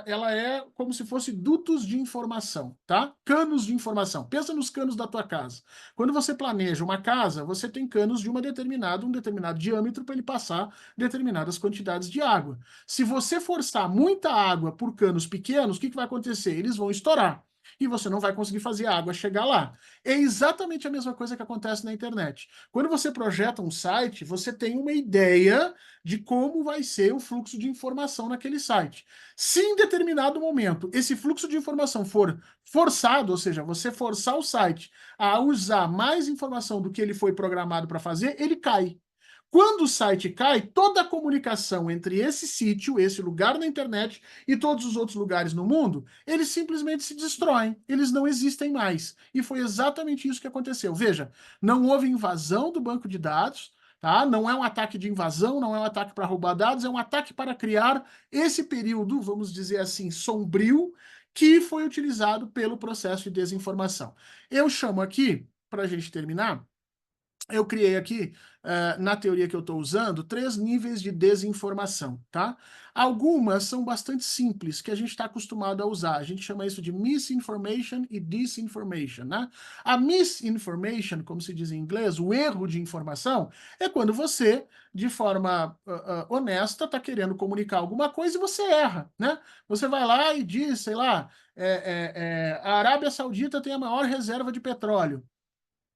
ela é como se fosse dutos de informação, tá? Canos de informação. Pensa nos canos da tua casa. Quando você planeja uma casa, você tem canos de um determinado diâmetro para ele passar determinadas quantidades de água. Se você forçar muita água por canos pequenos, o que vai acontecer? Eles vão estourar. E você não vai conseguir fazer a água chegar lá. É exatamente a mesma coisa que acontece na internet. Quando você projeta um site, você tem uma ideia de como vai ser o fluxo de informação naquele site. Se em determinado momento esse fluxo de informação for forçado, ou seja, você forçar o site a usar mais informação do que ele foi programado para fazer, ele cai. Quando o site cai, toda a comunicação entre esse sítio, esse lugar na internet e todos os outros lugares no mundo, eles simplesmente se destroem, eles não existem mais. E foi exatamente isso que aconteceu. Veja, não houve invasão do banco de dados, tá? Não é um ataque de invasão, não é um ataque para roubar dados, é um ataque para criar esse período, vamos dizer assim, sombrio, que foi utilizado pelo processo de desinformação. Eu chamo aqui, para a gente terminar, eu criei aqui, na teoria que eu estou usando, 3 níveis de desinformação, tá? Algumas são bastante simples, que a gente está acostumado a usar. A gente chama isso de misinformation e disinformation, né? A misinformation, como se diz em inglês, o erro de informação, é quando você, de forma honesta, está querendo comunicar alguma coisa e você erra, né? Você vai lá e diz, sei lá, a Arábia Saudita tem a maior reserva de petróleo.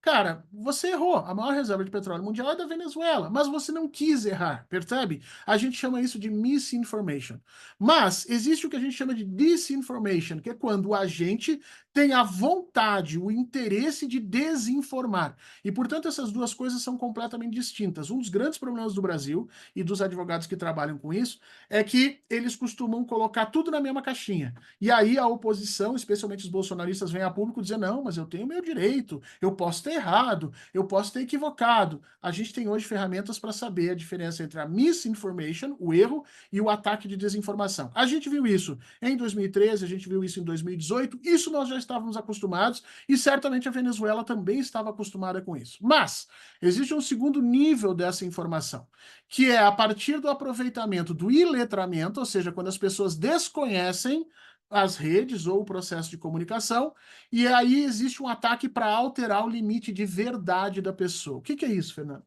Cara, você errou. A maior reserva de petróleo mundial é da Venezuela, mas você não quis errar, percebe? A gente chama isso de misinformation. Mas existe o que a gente chama de disinformation, que é quando a gente tem a vontade, o interesse de desinformar. E, portanto, essas duas coisas são completamente distintas. Um dos grandes problemas do Brasil e dos advogados que trabalham com isso é que eles costumam colocar tudo na mesma caixinha. E aí a oposição, especialmente os bolsonaristas, vêm a público dizer: não, mas eu tenho meu direito, eu posso ter errado, eu posso ter equivocado. A gente tem hoje ferramentas para saber a diferença entre a misinformation, o erro, e o ataque de desinformação. A gente viu isso em 2013, a gente viu isso em 2018, isso nós já estávamos acostumados, e certamente a Venezuela também estava acostumada com isso. Mas existe um segundo nível dessa informação, que é a partir do aproveitamento do iletramento, ou seja, quando as pessoas desconhecem as redes ou o processo de comunicação, e aí existe um ataque para alterar o limite de verdade da pessoa. O que é isso, Fernando?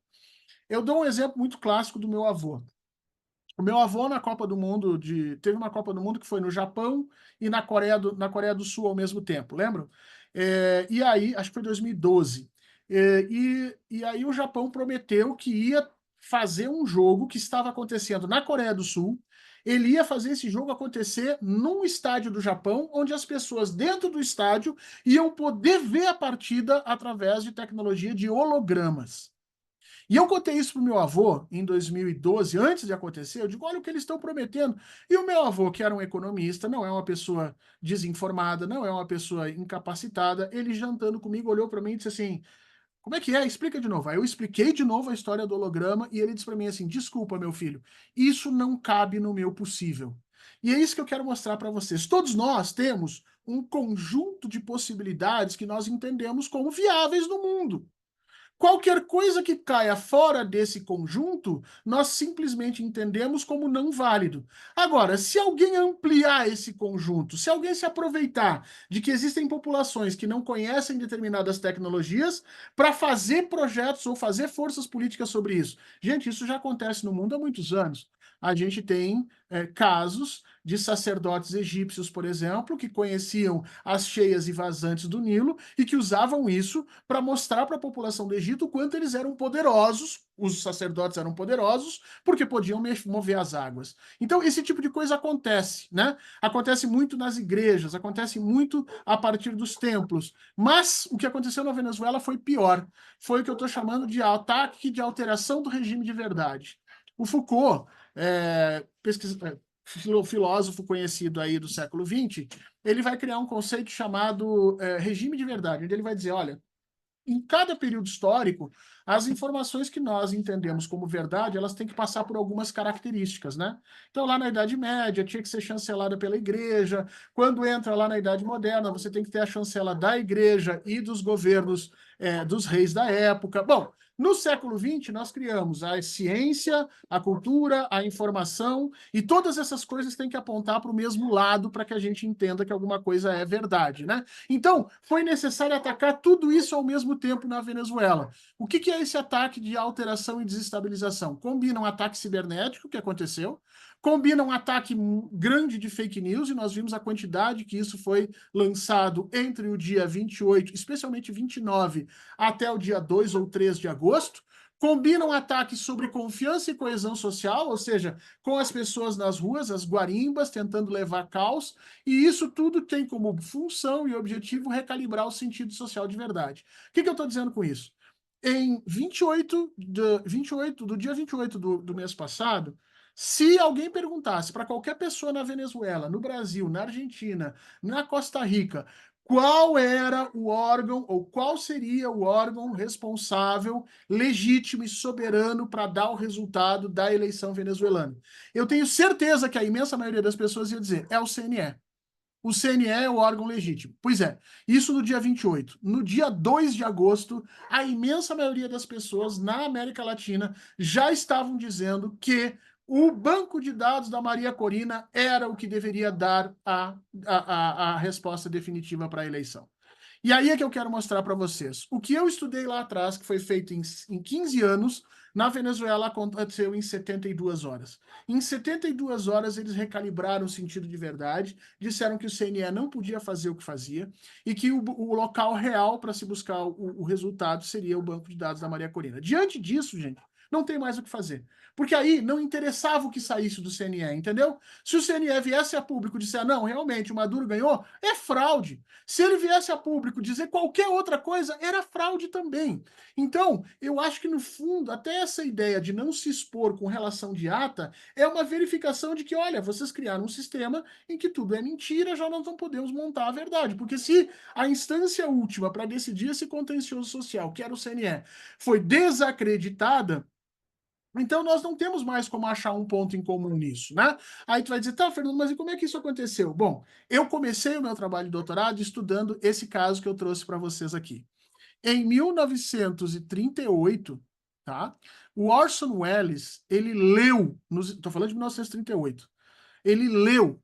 Eu dou um exemplo muito clássico do meu avô. O meu avô na Copa do Mundo, teve uma Copa do Mundo que foi no Japão e na Coreia do Sul ao mesmo tempo, lembram? E aí, acho que foi 2012. E aí o Japão prometeu que ia fazer um jogo que estava acontecendo na Coreia do Sul. Ele ia fazer esse jogo acontecer num estádio do Japão, onde as pessoas dentro do estádio iam poder ver a partida através de tecnologia de hologramas. E eu contei isso pro meu avô em 2012, antes de acontecer. Eu digo: olha o que eles estão prometendo. E o meu avô, que era um economista, não é uma pessoa desinformada, não é uma pessoa incapacitada, ele jantando comigo olhou para mim e disse assim: como é que é? Explica de novo. Aí eu expliquei de novo a história do holograma e ele disse para mim assim: desculpa, meu filho, isso não cabe no meu possível. E é isso que eu quero mostrar para vocês. Todos nós temos um conjunto de possibilidades que nós entendemos como viáveis no mundo. Qualquer coisa que caia fora desse conjunto, nós simplesmente entendemos como não válido. Agora, se alguém ampliar esse conjunto, se alguém se aproveitar de que existem populações que não conhecem determinadas tecnologias para fazer projetos ou fazer forças políticas sobre isso. Gente, isso já acontece no mundo há muitos anos. A gente tem casos de sacerdotes egípcios, por exemplo, que conheciam as cheias e vazantes do Nilo e que usavam isso para mostrar para a população do Egito o quanto eles eram poderosos, os sacerdotes eram poderosos, porque podiam mover as águas. Então, esse tipo de coisa acontece, né? Acontece muito nas igrejas, acontece muito a partir dos templos. Mas o que aconteceu na Venezuela foi pior. Foi o que eu estou chamando de ataque de alteração do regime de verdade. O Foucault, filósofo conhecido aí do século XX, ele vai criar um conceito chamado regime de verdade, onde ele vai dizer, olha, em cada período histórico, as informações que nós entendemos como verdade, elas têm que passar por algumas características, né? Então, lá na Idade Média, tinha que ser chancelada pela igreja. Quando entra lá na Idade Moderna, você tem que ter a chancela da igreja e dos governos dos reis da época. Bom, no século XX, nós criamos a ciência, a cultura, a informação, e todas essas coisas têm que apontar para o mesmo lado para que a gente entenda que alguma coisa é verdade, né? Então, foi necessário atacar tudo isso ao mesmo tempo na Venezuela. O que é esse ataque de alteração e desestabilização? Combina um ataque cibernético, que aconteceu, combina um ataque grande de fake news, e nós vimos a quantidade que isso foi lançado entre o dia 28, especialmente 29, até o dia 2 ou 3 de agosto. Combina um ataque sobre confiança e coesão social, ou seja, com as pessoas nas ruas, as guarimbas, tentando levar caos, e isso tudo tem como função e objetivo recalibrar o sentido social de verdade. O que eu estou dizendo com isso? Em 28 do dia 28 do mês passado, se alguém perguntasse para qualquer pessoa na Venezuela, no Brasil, na Argentina, na Costa Rica, qual era o órgão ou qual seria o órgão responsável, legítimo e soberano para dar o resultado da eleição venezuelana, eu tenho certeza que a imensa maioria das pessoas ia dizer, é o CNE. O CNE é o órgão legítimo. Pois é, isso no dia 28. No dia 2 de agosto, a imensa maioria das pessoas na América Latina já estavam dizendo que o banco de dados da Maria Corina era o que deveria dar a resposta definitiva para a eleição. E aí é que eu quero mostrar para vocês. O que eu estudei lá atrás, que foi feito em 15 anos, na Venezuela aconteceu em 72 horas. Em 72 horas, eles recalibraram o sentido de verdade, disseram que o CNE não podia fazer o que fazia e que o local real para se buscar o resultado seria o banco de dados da Maria Corina. Diante disso, gente, não tem mais o que fazer. Porque aí não interessava o que saísse do CNE, entendeu? Se o CNE viesse a público e disser, não, realmente o Maduro ganhou, é fraude. Se ele viesse a público dizer qualquer outra coisa, era fraude também. Então, eu acho que no fundo, até essa ideia de não se expor com relação de ata é uma verificação de que, olha, vocês criaram um sistema em que tudo é mentira, já nós não podemos montar a verdade. Porque se a instância última para decidir esse contencioso social, que era o CNE, foi desacreditada, então, nós não temos mais como achar um ponto em comum nisso, né? Aí tu vai dizer, tá, Fernando, mas e como é que isso aconteceu? Bom, eu comecei o meu trabalho de doutorado estudando esse caso que eu trouxe para vocês aqui. Em 1938, tá? O Orson Welles, ele leu, tô falando de 1938, ele leu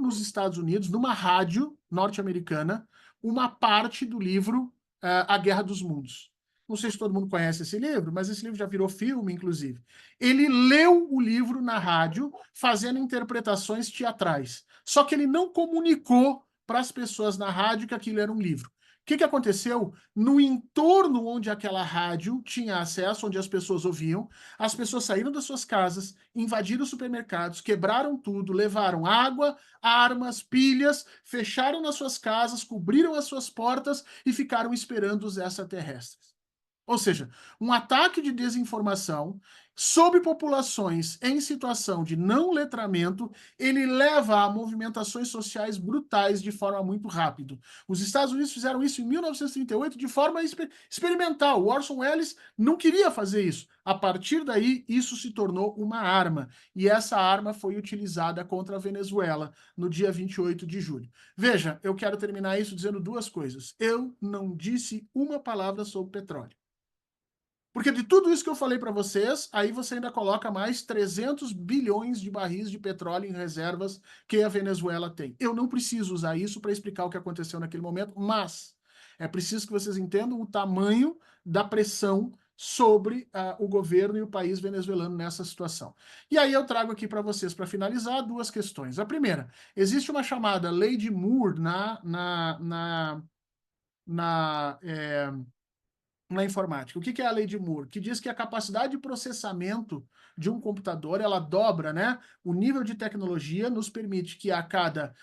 nos Estados Unidos, numa rádio norte-americana, uma parte do livro A Guerra dos Mundos. Não sei se todo mundo conhece esse livro, mas esse livro já virou filme, inclusive. Ele leu o livro na rádio, fazendo interpretações teatrais. Só que ele não comunicou para as pessoas na rádio que aquilo era um livro. O que aconteceu? No entorno onde aquela rádio tinha acesso, onde as pessoas ouviam, as pessoas saíram das suas casas, invadiram os supermercados, quebraram tudo, levaram água, armas, pilhas, fecharam nas suas casas, cobriram as suas portas e ficaram esperando os extraterrestres. Ou seja, um ataque de desinformação sobre populações em situação de não letramento, ele leva a movimentações sociais brutais de forma muito rápida. Os Estados Unidos fizeram isso em 1938 de forma experimental. O Orson Welles não queria fazer isso. A partir daí, isso se tornou uma arma. E essa arma foi utilizada contra a Venezuela no dia 28 de julho. Veja, eu quero terminar isso dizendo duas coisas. Eu não disse uma palavra sobre petróleo. Porque de tudo isso que eu falei para vocês, aí você ainda coloca mais 300 bilhões de barris de petróleo em reservas que a Venezuela tem. Eu não preciso usar isso para explicar o que aconteceu naquele momento, mas é preciso que vocês entendam o tamanho da pressão sobre o governo e o país venezuelano nessa situação. E aí eu trago aqui para vocês, para finalizar, duas questões. A primeira, existe uma chamada Lei de Moore na informática. O que é a lei de Moore? Que diz que a capacidade de processamento de um computador, ela dobra, né? O nível de tecnologia nos permite que a cada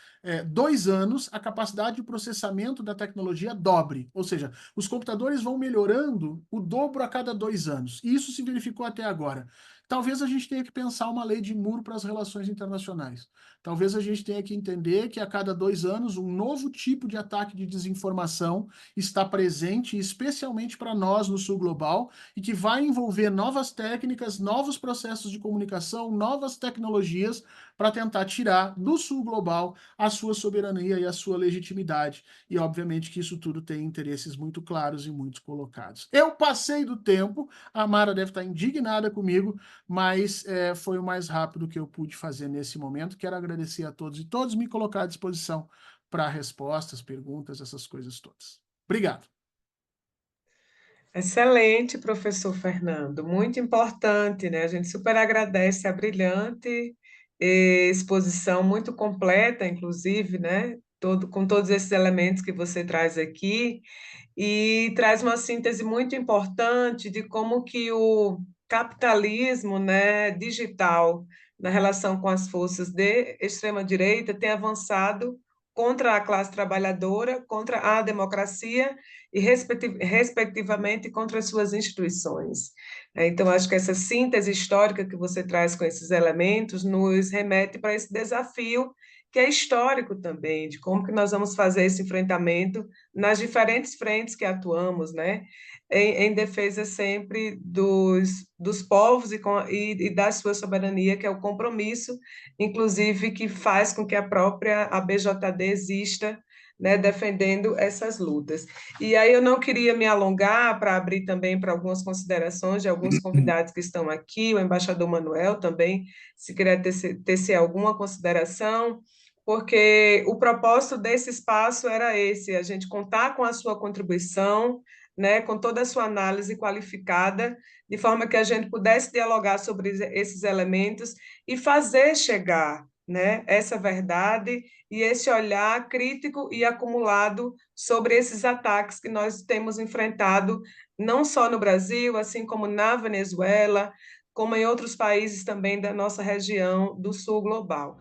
2 anos a capacidade de processamento da tecnologia dobre. Ou seja, os computadores vão melhorando o dobro a cada 2 anos. E isso se verificou até agora. Talvez a gente tenha que pensar uma lei de Moore para as relações internacionais. Talvez a gente tenha que entender que a cada 2 anos um novo tipo de ataque de desinformação está presente, especialmente para nós no Sul Global, e que vai envolver novas técnicas, novos processos de comunicação, novas tecnologias para tentar tirar do Sul Global a sua soberania e a sua legitimidade. E, obviamente, que isso tudo tem interesses muito claros e muito colocados. Eu passei do tempo, a Mara deve estar indignada comigo, mas foi o mais rápido que eu pude fazer nesse momento. Quero agradecer a todos e todos me colocar à disposição para respostas, perguntas, essas coisas todas. Obrigado. Excelente, professor Fernando, muito importante, né? A gente super agradece a brilhante exposição, muito completa, inclusive, né? Com todos esses elementos que você traz aqui, e traz uma síntese muito importante de como que o capitalismo, né, digital, na relação com as forças de extrema-direita, tem avançado contra a classe trabalhadora, contra a democracia e, respectivamente, contra as suas instituições. Então, acho que essa síntese histórica que você traz com esses elementos nos remete para esse desafio que é histórico também, de como que nós vamos fazer esse enfrentamento nas diferentes frentes que atuamos, né? Em defesa sempre dos povos e da sua soberania, que é o compromisso, inclusive, que faz com que a própria ABJD exista, né, defendendo essas lutas. E aí eu não queria me alongar para abrir também para algumas considerações de alguns convidados que estão aqui, o embaixador Manuel também, se queria tecer alguma consideração, porque o propósito desse espaço era esse, a gente contar com a sua contribuição, né, com toda a sua análise qualificada, de forma que a gente pudesse dialogar sobre esses elementos e fazer chegar, né, essa verdade e esse olhar crítico e acumulado sobre esses ataques que nós temos enfrentado, não só no Brasil, assim como na Venezuela, como em outros países também da nossa região do Sul Global.